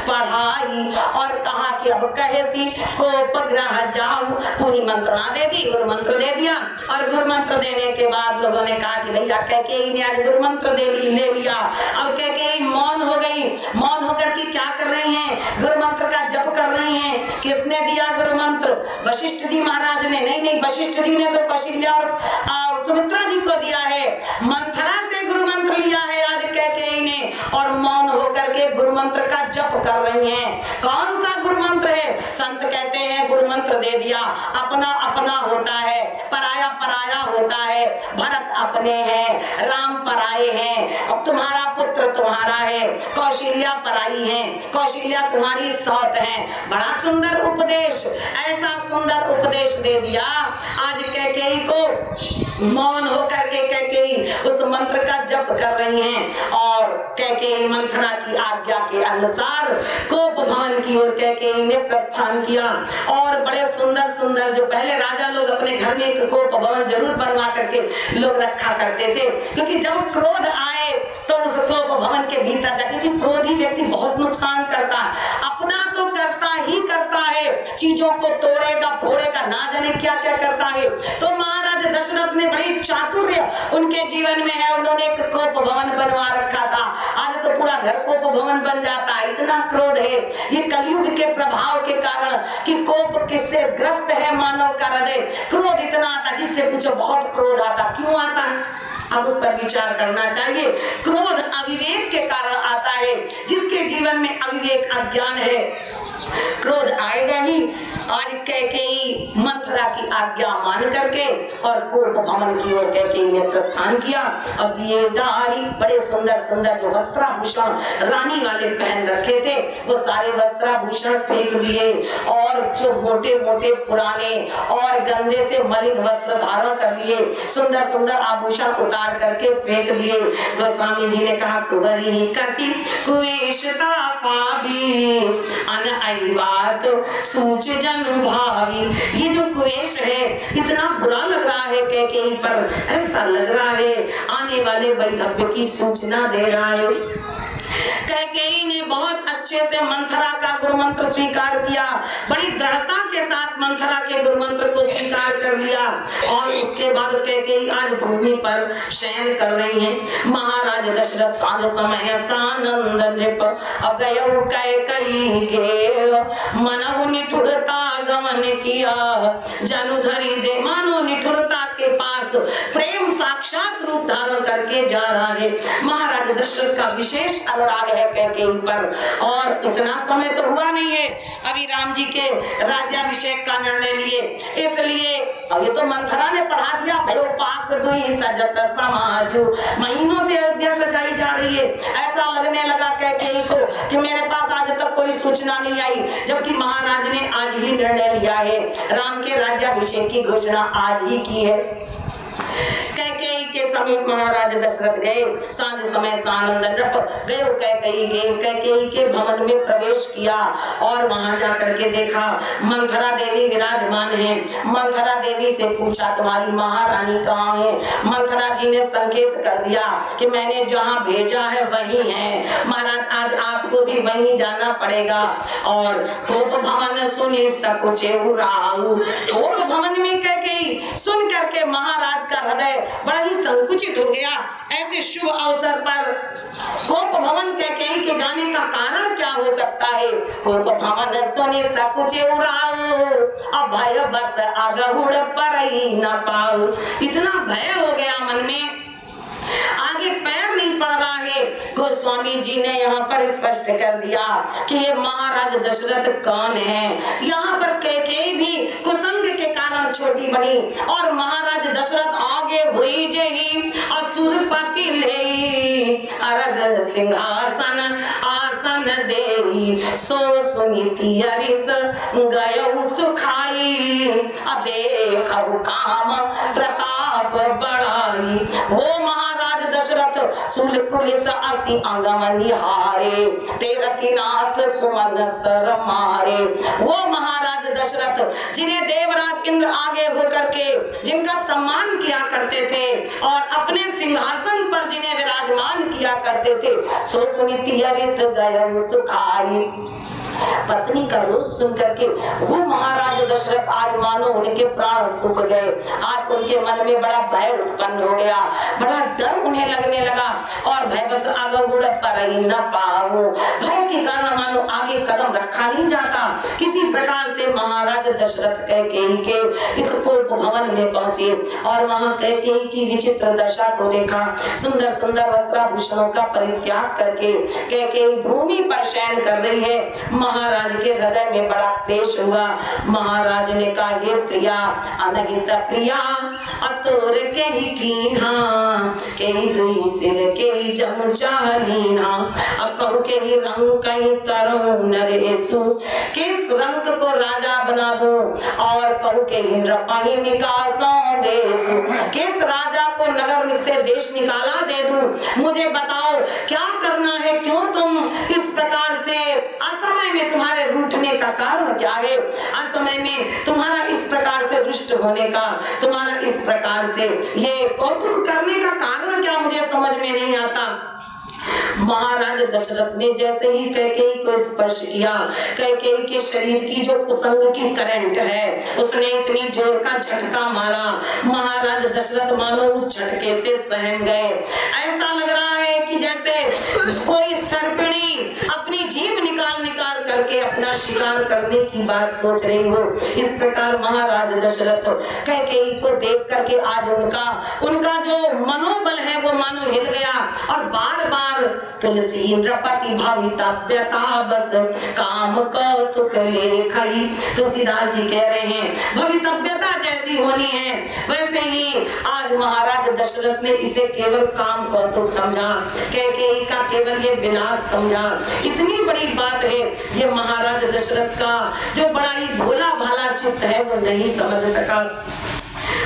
Speaker 1: पढ़ाई, और कहा कि अब कहेसी को उपग्रह जाओ। पूरी मंत्रणा दे दी, गुरु मंत्र दे दिया। और गुरु मंत्र देने के बाद लोगों ने कहा कि भैया कैकेयी ने आज गुरु मंत्र ले लिया। अब कैकेयी मौन हो गई। मौन होकर के क्या कर रही हैं? गुरु मंत्र का जप कर रही हैं। किसने दिया गुरु मंत्र? वशिष्ठ जी महाराज ने। नहीं, वशिष्ठ जी ने तो कौशल्या और सुमित्रा जी को दिया है। मंथरा से गुरु मंत्र लिया है आज कैकेयी ने, और मौन होकर के गुरु मंत्र का जप कर रही हैं। कौन सा गुरु मंत्र है? संत कहते हैं गुरु मंत्र दे दिया, अपना अपना होता है, पराया पराया होता है। भरत अपने हैं, राम पराए हैं। अब तुम्हारा पुत्र तुम्हारा है, कौशल्या पराई है, कौशल्या तुम्हारी सौत है। बड़ा सुंदर उपदेश, ऐसा सुंदर उपदेश दे दिया आज कैकेयी को। मौन होकर के कैकेयी उस मंत्र का जप कर रही हैं, और कैकेयी मंथरा की आज्ञा के अनुसार कोप भवन की ओर कैकेयी ने प्रस्थान किया। और बड़े सुंदर सुंदर, जो पहले राजा लोग अपने घर में एक कोप भवन जरूर बनवा करके लोग रखा करते थे, क्योंकि जब क्रोध आए तो उस कोप भवन के भीतर जाके, क्योंकि क्रोधी व्यक्ति बहुत नुकसान करता है, अपना तो करता ही करता है, चीजों को तोड़ेगा फोड़ेगा, ना जाने क्या क्या करता है। तो महाराज दशरथ ने बड़ी चातुर्य उनके जीवन में है, उन्होंने एक कोप भवन बनवा रखा था। आज तो पूरा घर कोप भवन बन जाता है, इतना क्रोध है। ये कलयुग के प्रभाव के कारण कि कोप किससे ग्रस्त है मानव का हृदय, क्रोध इतना आता, जिससे पूछो बहुत क्रोध आता। क्यों आता है? अब उस पर विचार करना चाहिए। क्रोध अविवेक के कारण आता है। जिसके जीवन में अविवेक अज्ञान है है, क्रोध आएगा ही। आज कैकेयी मंथरा की आज्ञा मान करके और कोप भवन की ओर कैकेयी ने प्रस्थान किया और दिए डाली बड़े सुंदर सुंदर जो वस्त्राभूषण रानी वाले पहन रखे थे वो सारे वस्त्राभूषण फेंक दिए और जो मोटे मोटे पुराने और गंदे से मलिन वस्त्र धारण कर लिए, सुंदर सुंदर आभूषण उतार करके फेंक दिए। गोस्वामी जी ने कहा कुंवरी कसी कुवेशता फाबी अन आई बात सूच जन भावी। ये जो कुवेश है इतना बुरा लग रहा है कैकेयी पर, ऐसा लग रहा है आने वाले वैधव्य की सूचना दे रहा है। कैकेयी ने बहुत अच्छे से मंथरा का गुरुमंत्र स्वीकार किया, बड़ी दृढ़ता के साथ मंथरा के गुरुमंत्र को स्वीकार कर लिया और उसके बाद कैकेयी आज भूमि पर शयन कर रही हैं। महाराज दशरथ सांझ समय सानंद नृप अगयौ कैकेयी के मनहु निठुरता गमन किया जनुधरी दे। मानो निठुरता के पास प्रेम साक्षात रूप धारण करके जा रहा है। महाराज दशरथ का विशेष अनुराग है कैकेयी पर और इतना समय तो हुआ नहीं है, अभी राम जी के राज्याभिषेक का निर्णय लिए, इसलिए अब ये तो मंथरा ने पढ़ा दिया भयो पाक दुई सजत समाजू। महीनों से अयोध्या सजाई जा रही है, ऐसा लगने लगा कैकेयी को कि मेरे पास आज तक कोई सूचना नहीं आई, जबकि महाराज ने आज ही निर्णय लिया है, राम के राज्याभिषेक की घोषणा आज ही की है। कैकेयी के समीप महाराज दशरथ गए, सांझ समय सानंद नृप गयो कैकेयी गए, कैकेयी के भवन में प्रवेश किया और वहां जाकर के देखा मंथरा देवी विराजमान है। मंथरा देवी से पूछा तुम्हारी महारानी कहाँ है? मंथरा जी ने संकेत कर दिया कि मैंने जहाँ भेजा है वही है महाराज, आज आपको भी वहीं जाना पड़ेगा। और कोप भवन सुनी सकुचे उराऊ। कोप भवन में कैकेयी सुन करके महाराज का हृदय बड़ा ही संकुचित हो गया। ऐसे शुभ अवसर पर कोप भवन कैकेयी के जाने का कारण क्या हो सकता है? कोप भवन सुनी सकुचे उराऊ अब भय बस आगहुड़ पर ही न पाऊ। इतना भय हो गया मन में, आगे पैर नहीं पड़ रहा है। गोस्वामी जी ने यहाँ पर स्पष्ट कर दिया कि ये महाराज दशरथ कौन है। यहाँ पर कैकेयी भी कुसंग के कारण छोटी बनी और महाराज दशरथ आगे हुई जही असुरपति ले अरग सिंहासन आसन देवी सो सुनीति अरिस गयो सुखाई अदेखहु काम प्रताप बढ़ाई। वो महाराज दशरथ सुल कुलिस असी अंगम निहारे तेरथिनाथ सुमन सर मारे। वो महाराज दशरथ जिन्हें देवराज इंद्र आगे होकर के जिनका सम्मान किया करते थे और अपने सिंहासन पर जिन्हें विराजमान किया करते थे सो सुनीति अरिस गयो सुखाई। पत्नी का रोष सुन करके वो महाराज दशरथ आज मानो उनके प्राण सूख गए। आज उनके मन में बड़ा भय उत्पन्न हो गया, बड़ा डर उन्हें लगने लगा और भय बस आगहुड़ पर ही न पाऊं। भय के कारण मानो आगे कदम रखा नहीं जाता। किसी प्रकार से महाराज दशरथ कैकेयी के इस कोप भवन में पहुंचे और वहां कैकेयी की विचित्र दशा को देखा। सुंदर सुंदर वस्त्राभूषणों का परित्याग करके कैकेयी भूमि पर शयन कर रही है। महाराज के हृदय में बड़ा क्लेश हुआ। महाराज ने कहा हे प्रिया अनहित प्रिया अतुर के ही कीन्हा के ही दुई सिर के ही जम चालीना अब कहू के ही रंग कहीं करूं नरेशु किस रंग को राजा बना दूं और कहू के ही नृपहि निकासों देशु किस राजा को नगर से देश निकाला दे दूं। मुझे बताओ क्या करना है, क्यों तुम इस प्रकार से असमय में तुम्हारे रूठने का कारण क्या है? असमय में तुम्हारा इस प्रकार से रुष्ट होने का, तुम्हारा इस प्रकार से ये कौतुक करने का कारण क्या मुझे समझ में नहीं आता। महाराज दशरथ ने जैसे ही कैकेयी को स्पर्श किया, कैकेयी के शरीर की जो कुसंग की करंट है उसने इतनी जोर का झटका मारा, महाराज दशरथ मानो उस झटके से सहम गए। ऐसा लग रहा है कि जैसे कोई सर्पिणी अपनी जीभ निकाल निकाल करके अपना शिकार करने की बात सोच रही हो। इस प्रकार महाराज दशरथ कैकेयी को देख करके आज उनका जो मनोबल है वो मानो हिल गया। और बार बार तुलसी नृपति भवितव्यता बस काम कौतुक लेखई। तुलसीदास जी कह रहे हैं भवितव्यता जैसी होनी है वैसे ही आज महाराज दशरथ ने इसे केवल काम कौतुक समझा, कैकेयी का केवल ये विलास समझा। इतनी बड़ी बात है ये महाराज दशरथ का जो बड़ा ही भोला भाला चित्त है वो नहीं समझ सका।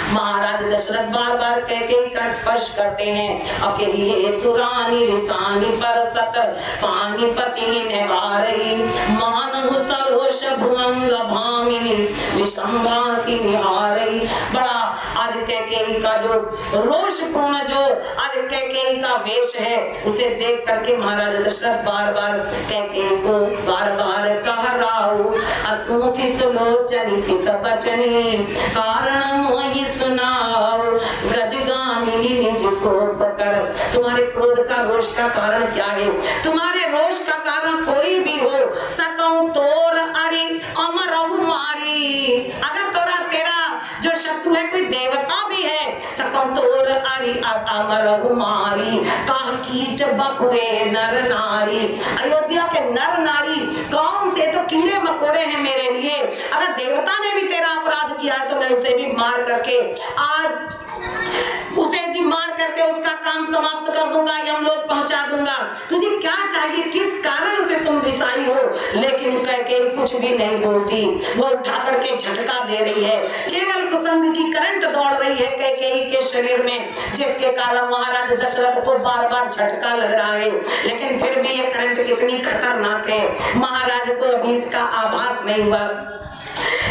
Speaker 1: महाराज दशरथ बार बार कैकेयी का स्पर्श करते हैं। अकेली हेतु रानी रिसानी पर सत पानीपति निवारई मानव सरोष भुवंग भामिनी विषंभाति निहारई। बड़ा आज कैकेयी का जो रोषपूर्ण जो आज कैकेयी का वेश है उसे देख करके महाराज दशरथ बार बार कैकेयी को बार बार कह राहु असमुखी सुलोचनी पित बचनी कारण मोहि सुनाओ गजगामिनी निज कोप कर। तुम्हारे क्रोध का रोष का कारण क्या है? तुम्हारे रोष का कारण कोई भी हो सकऊं तोर अरे अमर मारी। अगर तोरा तेरा जो शत्रु है कोई देवता भी है सकऊं तोर अरे अमर मारी। काह कीट बपुरे नर नारी। अयोध्या के नर नारी कौन से तो कीड़े मकोड़े हैं मेरे लिए। अगर देवता ने भी तेरा अपराध किया है तो मैं उसे भी मार करके आज उसे भी मार करके उसका काम समाप्त कर दूंगा, यमलोक पहुंचा दूंगा। तुझे क्या चाहिए? किस कारण से तुम रिसाई हो? लेकिन कैकेयी कुछ भी नहीं बोलती। वो उठा करके झटका दे रही है। केवल कुसुम की करंट दौड़ रही है कैकेयी के शरीर में, जिसके कारण महाराज दशरथ को बार बार झटका लग रहा है। लेकिन फिर भी ये करंट कितनी खतरनाक है महाराज को अभी इसका आभास नहीं हुआ।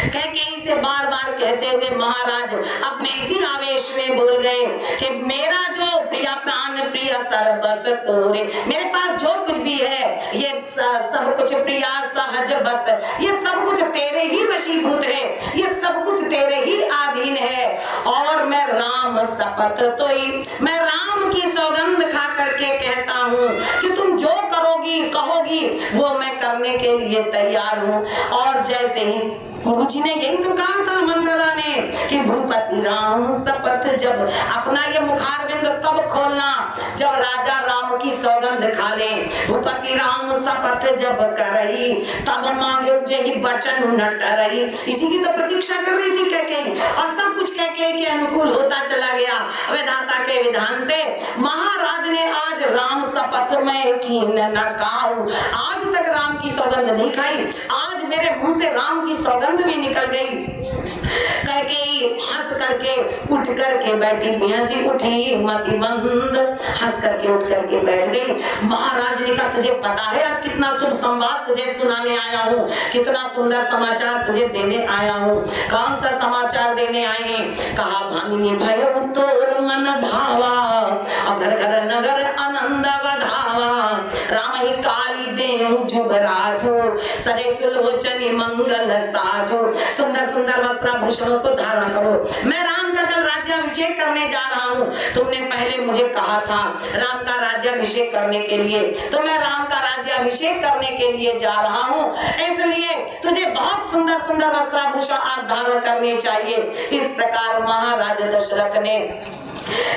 Speaker 1: कैकेयी से बार बार कहते हुए महाराज अपने इसी आवेश में बोल गए कि मेरा जो प्रिया प्राण प्रिय सर्वस तोरे, मेरे पास जो कुछ भी है ये सब कुछ प्रिया सहज बस, ये सब कुछ तेरे ही वशीभूत है, ये सब कुछ तेरे ही अधीन है। और मैं राम शपथ तो ही मैं राम की सौगंध खा करके कहता हूँ कि तुम जो करोगी कहोगी वो मैं करने के लिए तैयार हूँ। और जैसे ही गुरु जी ने यही तो कहा था मंगला ने कि भूपति राम शपथ, जब अपना ये मुखारबिंद तब खोलना जब राजा राम की सौगंध खा ले। भूपति राम शपथ जब करई तब मांगे जही बचन न टरई। इसी की तो प्रतीक्षा कर रही थी कैकेयी और सब कुछ कैकेयी के अनुकूल होता चला गया विधाता के विधान से। महाराज ने आज राम शपथ में की न काहू, आज तक राम की सौगंध नहीं खाई, आज मेरे मुंह से राम की सौगंध भी निकल गई। कैकेयी हंस करके उठ करके बैठी, हंसी उठी मतिमंद, हंस करके उठ करके बैठ गई। महाराज ने कहा तुझे पता है आज कितना शुभ संवाद तुझे सुनाने आया हूँ, कितना सुंदर समाचार तुझे देने आया हूँ। कौन सा समाचार देने आए हैं? कहा भामिनी भयो तोर मन भावा घर घर नगर आनंद बधावा राम ही काली देव जुगराजो सजे सुलोचनी मंगल साजो। सुंदर सुंदर वस्त्राभूषणों को धारण करो। मैं राम का कल राज्याभिषेक करने जा रहा हूँ। तुमने पहले मुझे कहा था राम का राज्याभिषेक करने के लिए, तो मैं राम का राज्याभिषेक करने के लिए जा रहा हूँ, इसलिए तुझे बहुत सुंदर सुंदर वस्त्राभूषण आप धारण करने चाहिए। इस प्रकार महाराज दशरथ ने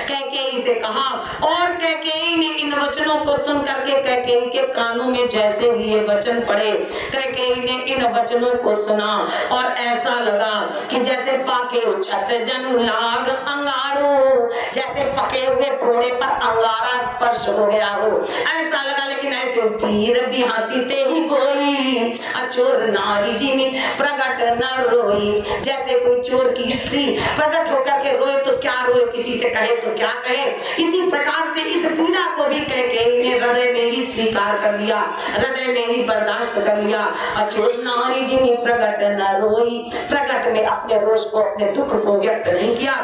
Speaker 1: कैकेयी से कहा और कैकेयी ने इन वचनों को सुन करके कैकेयी के कानों में जैसे ही ये वचन पड़े, कैकेयी ने इन वचनों को सुना और ऐसा लगा कि जैसे पाके छत जन लाग अंगारो, जैसे पके हुए फोड़े पर अंगारा स्पर्श हो गया हो, ऐसा लगा। लेकिन ऐसे पीर भी हंसी ते ही गोई अचोर नारी जी में प्रगट न रोई। जैसे कोई चोर की स्त्री प्रकट होकर के रोए तो क्या रोए, किसी से कहे तो क्या कहे, इसी प्रकार से इस पीड़ा को भी कैकेयी ने हृदय में ही स्वीकार कर लिया, हृदय में ही बर्दाश्त कर लिया। अचोर नारी जी में प्रकट न रोई, प्रकट में अपने रोष को अपने दुख को व्यक्त नहीं किया।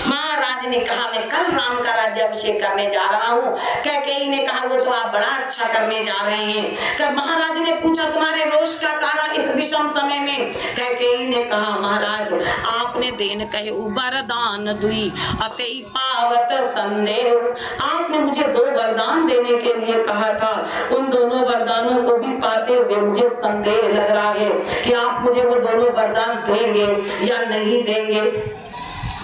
Speaker 1: महाराज ने कहा मैं कल राम का राज्याभिषेक करने जा रहा हूँ। कैकेयी ने कहा वो तो आप बड़ा अच्छा करने जा रहे हैं। महाराज ने पूछा तुम्हारे रोष का कारण इस विषम समय में? कैकेयी ने कहा महाराज आपने देन कहे वरदान दुई अतई पावत संदेह। आपने मुझे 2 वरदान देने के लिए कहा था, उन दोनों वरदानों को भी पाते हुए मुझे संदेह लग रहा है कि आप मुझे वो दोनों वरदान देंगे या नहीं देंगे।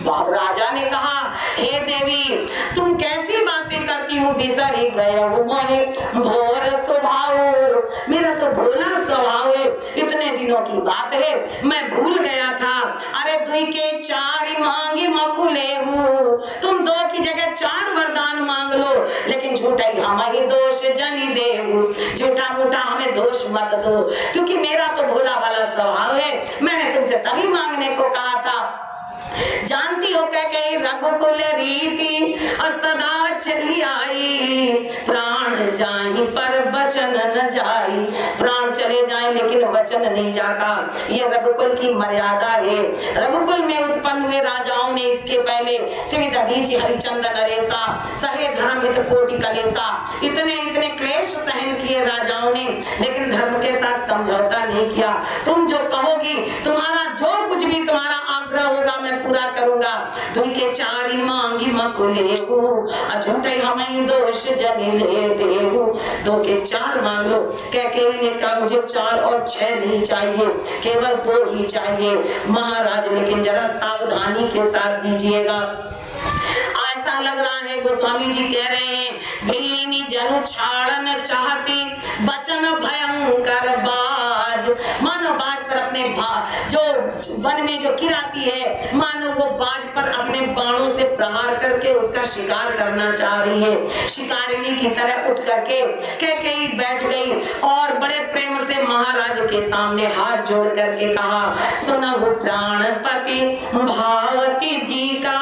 Speaker 1: राजा ने कहा, हे देवी तुम कैसी बातें करती हो, बिसर गया वो मोहे भोर स्वभाव, मेरा तो भोला स्वभाव है, इतने दिनों की बात है मैं भूल गया था। अरे दुई के चार मांगी मकुले हूँ, तुम 2 की जगह 4 वरदान मांग लो, लेकिन झूठा ही हमें दोष जनी देहू, झूठा मूठा हमें दोष मत दो, क्योंकि मेरा तो भोला वाला स्वभाव है। मैंने तुमसे तभी मांगने को कहा था। जानती हो कह के रघुकुल रीति और सदा चली आई, प्राण जाई पर वचन न जाई, प्राण चले जाए लेकिन वचन नहीं जाता, ये रघुकुल की मर्यादा है। रघुकुल में उत्पन्न हुए राजाओं ने इसके पहले शिव दधीचि हरिचंद्र नरेशा सहे धर्म हित कोटि कलेशा, इतने क्लेश सहन किए राजाओं ने, लेकिन धर्म के साथ समझौता नहीं किया। तुम जो कहोगी, तुम्हारा जो कुछ भी तुम्हारा आग्रह होगा मैं पूरा करूंगा। तुम के 4 मांगी मकुले हूँ, झूठे हमें दोष जने ले देहू, 2 के 4 मांग लो। कैकेयी ने कहा मुझे 4 और 6 नहीं चाहिए, केवल 2 ही चाहिए। महाराज लेकिन जरा सावधानी के साथ दीजिएगा। ऐसा लग रहा है गोस्वामी जी कह रहे हैं, भिल्लिनी जनु छाड़न चाहती बचन भयंकर बाज, मानो बाज पर अपने जो वन में जो किराती है, मानो वो बाज पर अपने बाणों से प्रहार करके उसका शिकार करना चाह रही है। शिकारिणी की तरह उठ करके कैकेयी बैठ गई और बड़े प्रेम से महाराज के सामने हाथ जोड़ करके कहा, सुनहु प्राणपति भावती जी का,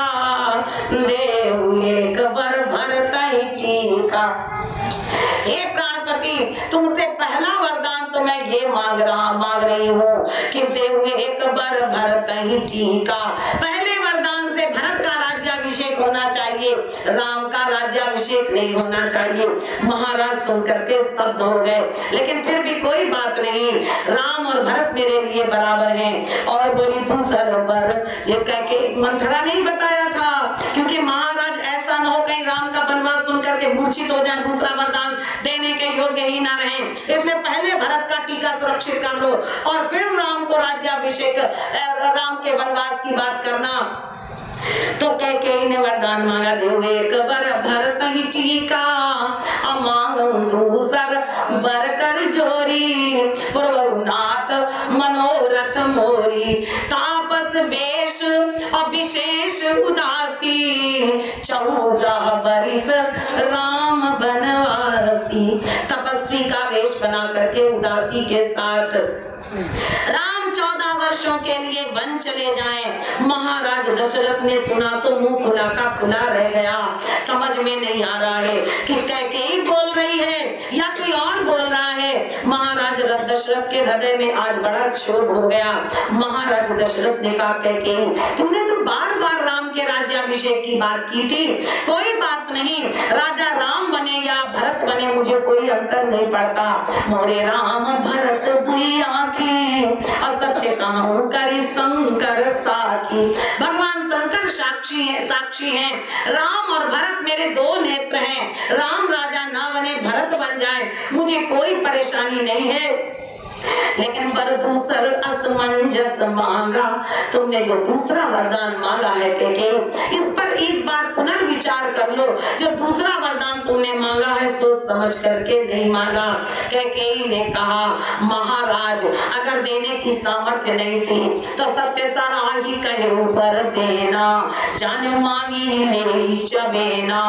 Speaker 1: देहु एक वर भरतहि टीका। हे प्राणपति तुमसे पहला वरदान तो मैं ये मांग रही हूँ कि देहु एक वर भरतहि टीका। पहले वरदान से भरत का राज्याभिषेक होना चाहिए, राम का राज्याभिषेक नहीं होना चाहिए। महाराज सुनकर के स्तब्ध हो गए, लेकिन फिर भी कोई बात नहीं, राम और भरत मेरे लिए बराबर हैं। और बोली दूसरा वर, ये कह के मंथरा नहीं बताया था, क्योंकि महाराज ऐसा न हो कहीं राम का वनवास सुनकर के मूर्छित हो जाए, दूसरा वरदान देने के योग्य ही ना रहे, इसलिए पहले भरत का टीका सुरक्षित कर लो और फिर राम को राज्याभिषेक, राम के वनवास की बात करना। तो कैकेयी ने वरदान मांगा, देहु एक वर भरतहि टीका, मांगू दूसर वर कर जोरी, पूर्वनाथ मनोरथ मोरी, तापस वेश और विशेष उदासी, 14 बरिस राम बनवासी। तपस्वी का वेश बना करके उदासी के साथ राम 14 वर्षों के लिए वन चले जाएं। महाराज दशरथ ने सुना तो मुंह खुला का खुला रह गया, समझ में नहीं आ रहा है कि कैकेयी बोल रही है या कोई और बोल रहा है। महाराज दशरथ के हृदय में आज बड़ा क्षोभ हो गया। महाराज दशरथ ने कहा, कैकेयी तुमने तो बार बार राम के राज्याभिषेक की बात की थी, कोई बात नहीं, राजा राम बने या भरत बने मुझे कोई अंतर नहीं पड़ता। मोरे राम भरत दुई आँखी, असत्य कहूं करी शंकर साखी। भगवान शंकर साक्षी हैं, राम और भरत मेरे 2 नेत्र हैं। राम राजा ना बने भरत बन जाए मुझे कोई परेशानी नहीं है, लेकिन पर दूसर असमंजस मांगा। तुमने जो दूसरा वरदान मांगा है कैकेयी, इस पर एक बार पुनर्विचार कर लो। जो दूसरा वरदान तुमने मांगा है सोच समझ करके नहीं मांगा। कैकेयी ने कहा, महाराज अगर देने की सामर्थ्य नहीं थी तो सत्य सारा ही कहे ऊपर देना, जाने मांगी मेरी चबेना,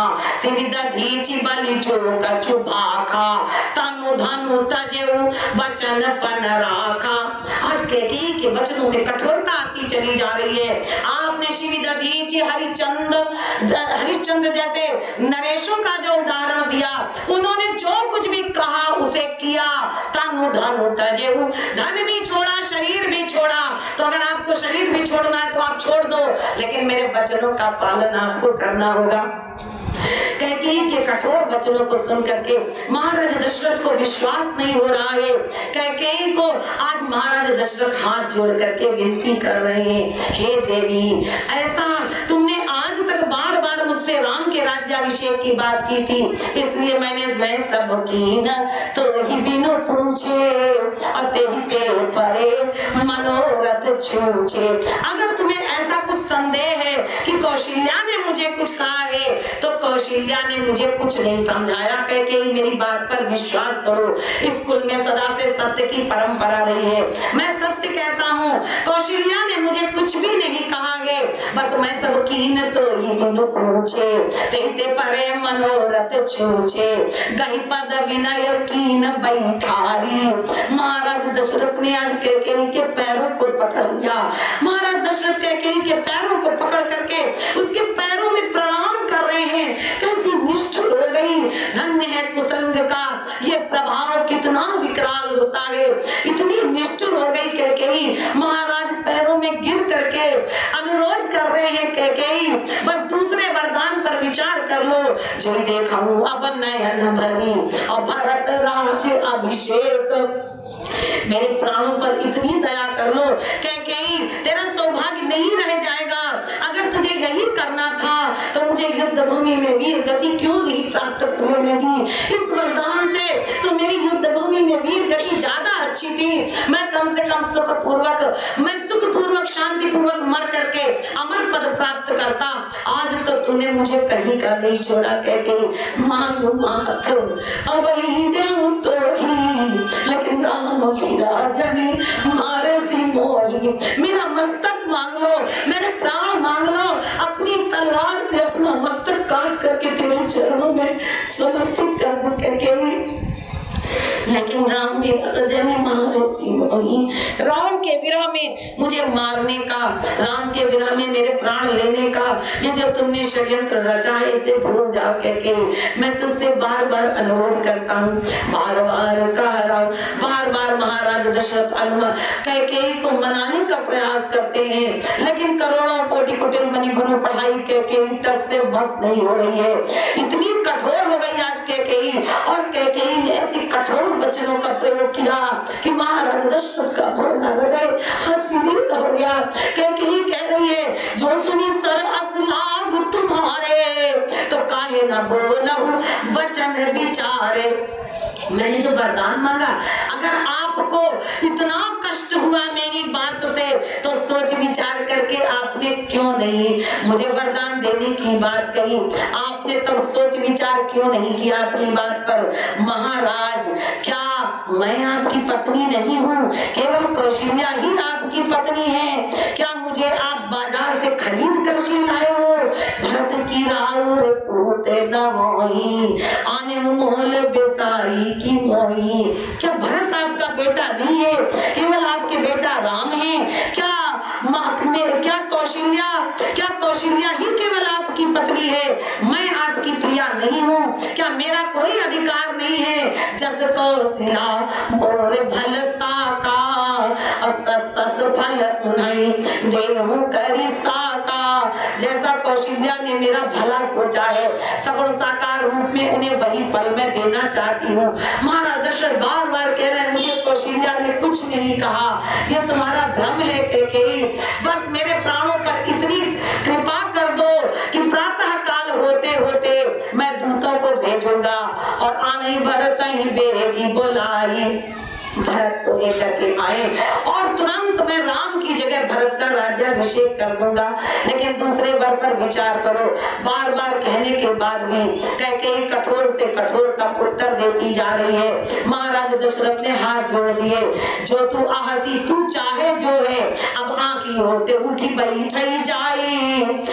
Speaker 1: शिव दधीचि बलि जो कछु भाखा, तनु धनु तजेऊ वचन पन राखा। आज कैकेयी के वचनों में कठोरता आती चली जा रही है। आपने शिव दधीचि हरिश्चंद्र जैसे नरेशों का जो उदाहरण दिया, उन्होंने जो कुछ भी कहा उसे किया। तनु धनु तजेऊ, धन भी छोड़ा शरीर भी छोड़ा, तो अगर आपको शरीर भी छोड़ना है तो आप छोड़ दो, लेकिन मेरे वचनों का पालन आपको करना होगा। कैकेयी के कठोर वचनों को सुन करके महाराज दशरथ को विश्वास नहीं हो रहा है। कैकेयी को आज महाराज दशरथ हाथ जोड़ करके विनती कर रहे हैं, हे देवी ऐसा तुमने आज तक बार बार मुझसे राम के राज्याभिषेक की बात की थी, इसलिए मैंने वह सब कीन तो ही बिनु पूछे अते ही ते परे मनोरथ छूछे। अगर तुम्हें ऐसा कुछ संदेह है कि कौशल्या ने मुझे कुछ कहा है, तो कौशल्या ने मुझे कुछ नहीं समझाया, कह के ही मेरी बात पर विश्वास करो। इस कुल में सदा से सत्य की परंपरा रही है, मैं सत्य कहता हूँ। कौशल्या ने मुझे कुछ भी नहीं कहा है, बस मैं सब कीन तो ही बिनु पूछे ते परे मनोरथ छूछे। गही पद विनय कीन बैठारी। महाराज दशरथ ने आज कैकेयी के पैरों को पकड़ लिया। महाराज दशरथ कैकेयी के पैरों को पकड़ करके उसके पैरों में प्रणाम कर रहे हैं। कैसी निष्ठुर हो गई। धन्य है कुसंग का ये प्रभाव, कितना विकराल होता है। इतनी निष्ठुर हो गई कैकेयी, महाराज पैरों में गिर करके अनुरोध कर रहे हैं, कैकेयी बस दूसरे वरदान पर विचार कर लो। जो देखूं अब नयन भरी और भरत राज अभिषेक। मेरे प्राणों पर इतनी दया कर लो कैकेयी, तेरा सौभाग्य नहीं रह जाएगा। अगर तुझे यही करना था तो मुझे युद्ध भूमि में वीर गति क्यों नहीं प्राप्त करने दी। इस वरदान से तो मेरी युद्ध भूमि में वीर गति ज्यादा अच्छी थी। मैं कम से कम सुख पूर्वक शांति पूर्वक मर करके अमर पद प्राप्त करता। आज तो तूने मुझे कहीं का नहीं छोड़ा। कैकेयी मांगो माथ अब ही देऊं तो ही, लेकिन राम की राजनी मारे सी मोही। मेरा मस्तक मांग लो, मेरे प्राण मांग लो, अपनी तलवार से अपना मस्तक काट करके तेरे चरणों में समर्पित कर दूं कैकेयी। लेकिन राम राम के विरह में मुझे मारने का, राम के विरह में मेरे प्राण लेने का ये जो तुमने षड्यंत्र रचा है, इसे भूल जाओ कैकेयी। मैं तुझसे बार बार अनुरोध करता हूँ, बार बार कह रहा हूँ, बार बार। महाराज दशरथ कैकेयी को मनाने का प्रयास करते हैं, लेकिन करोड़ों कोटि कुटिल मणि गुरु पढ़ाई कैकेयी टस से मस्त नहीं हो रही है। इतनी कठोर हो गई आज कैकेयी, और कैकेयी ने ऐसी कठोर वचनों का प्रयोग किया कि महाराज दशरथ का भोला हृदय हाथ विदीर्ण हो गया। कैकेयी कह रही है, जो सुनी सर असलाग तुम्हारे तो काहे न बोलहु वचन विचारे। मैंने जो वरदान मांगा, अगर आपको इतना कष्ट हुआ मेरी बात से, तो सोच विचार करके आपने क्यों नहीं मुझे वरदान देने की बात कही। आपने तब सोच विचार क्यों नहीं किया अपनी बात पर। महाराज, क्या मैं आपकी पत्नी नहीं हूँ? केवल कौशल्या ही आपकी पत्नी है क्या? मुझे आप बाजार से खरीद करके लाए हो? भरत की राउर पूते न होई, आने मोल बेसाई की मोही। क्या भरत आपका बेटा नहीं है? केवल आपके बेटा राम है क्या? क्या कौशल्या ही केवल आपकी पत्नी है? मैं आपकी प्रिया नहीं हूँ क्या? मेरा कोई अधिकार नहीं है? जस कौशल्या मोर भलता का असतस फल उन्हें देहु करी साका। जैसा कौशल्या ने मेरा भला सोचा है, सगुण साकार रूप में उन्हें वही फल मैं देना चाहती हूँ। महाराज दशरथ बार बार कह रहे हैं, मुझे कौशल्या ने कुछ नहीं कहा, ये तुम्हारा भ्रम है कैकेयी। बस मेरे प्राणों पर इतनी कृपा कर दो कि प्रातः काल होते होते मैं दूतों को भेजूंगा और आने भरत ही बेगी बुलाई। भरत को लेकर के आए और तुरंत मैं राम की जगह भरत का राज्याभिषेक कर दूंगा। लेकिन दूसरे वर पर विचार करो। बार बार कहने के बाद भी कैकेयी कठोर से कठोर तक उत्तर देती जा रही है। महाराज दशरथ ने हाथ जोड़ दिए, जो तू आहसी तू चाहे जो है, अब आंखी होते उठी बैठी जाए।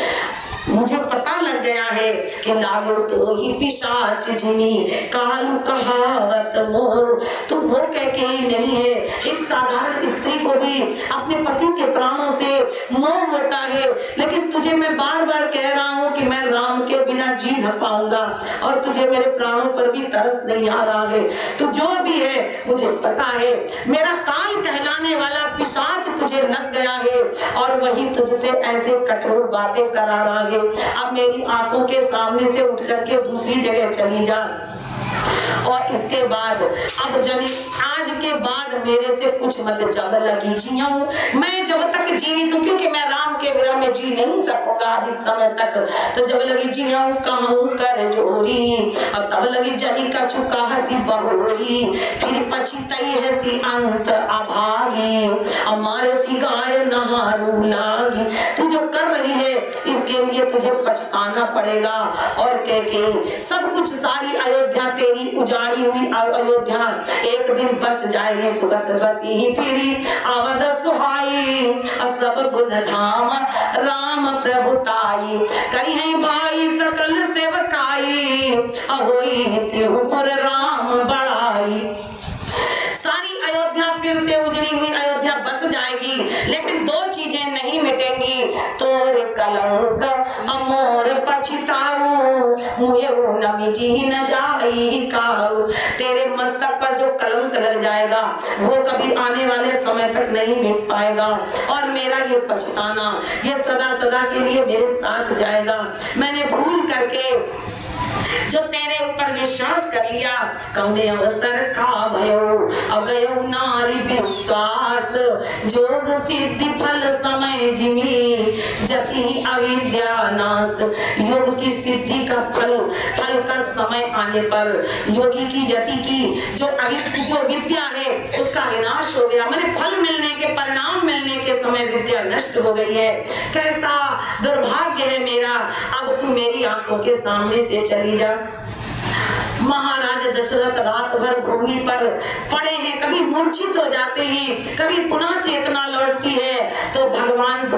Speaker 1: मुझे पता लग गया है कि लागो तो ही पिशाच जिनी कालू कहावत मोर। तू वो कैकेयी नहीं है। एक साधारण स्त्री को भी अपने पति के प्राणों से मोह होता है, लेकिन तुझे मैं बार बार कह रहा हूँ कि मैं राम के बिना जी न पाऊंगा, और तुझे मेरे प्राणों पर भी तरस नहीं आ रहा है। तू जो भी है मुझे पता है, मेरा काल कहलाने वाला पिशाच तुझे लग गया है और वही तुझसे ऐसे कठोर बातें करा रहा है। अब मेरी आंखों के सामने से उठ करके दूसरी जगह चली जा। और इसके बाद अब जनी आज के बाद मेरे से कुछ मत जब लगी जियाऊं, मैं जब तक जीवित हूँ, क्योंकि मैं राम के बिना में जी नहीं सकूंगा अधिक समय तक, तो जब लगी जियाऊं कहूं कर जोरी, और तब लगी जनी का चुका हसी बहोरी, फिर पछितई है सी अंत अभागी, हमारे सी गाय नहारू लागी। तू जो कर रही है इसके लिए तुझे पछताना पड़ेगा। और कह के सब कुछ सारी अयोध्या तेरी उजाड़ी हुई अयोध्या एक दिन बस जाएगी, सुबह बसी ही फिरी अवध सुहाई, सब गुण धाम राम प्रभुताई, करी है भाई सकल सेवकाई, होई त्योपुर राम बड़ाई। सारी अयोध्या फिर से उजड़ी हुई अयोध्या बस जाएगी, लेकिन दो चीजें नहीं मिटेंगी, तोर कलंक अमोर पछताऊ, मुयऊ न मिटी न जाई काऊ। तेरे मस्तक पर जो कलंक लग जाएगा वो कभी आने वाले समय तक नहीं मिट पाएगा, और मेरा ये पछताना ये सदा सदा के लिए मेरे साथ जाएगा। मैंने भूल करके जो तेरे ऊपर विश्वास कर लिया, कौने अवसर का भयो अगयो नारी विश्वास, जोग सिद्धि फल समय जिमी, जति अविद्या नाश। योग की सिद्धि का फल का समय आने पर योगी की यति की जो विद्या है उसका विनाश हो गया, मैंने फल मिलने के परिणाम मिलने के समय विद्या नष्ट हो गई है। कैसा दुर्भाग्य है मेरा, अब तू मेरी आंखों के सामने से चली जा। महाराज दशरथ रात भर भूमि पर पड़े हैं, कभी मूर्छित हो जाते हैं, कभी पुनः चेतना लौटती है, तो भगवान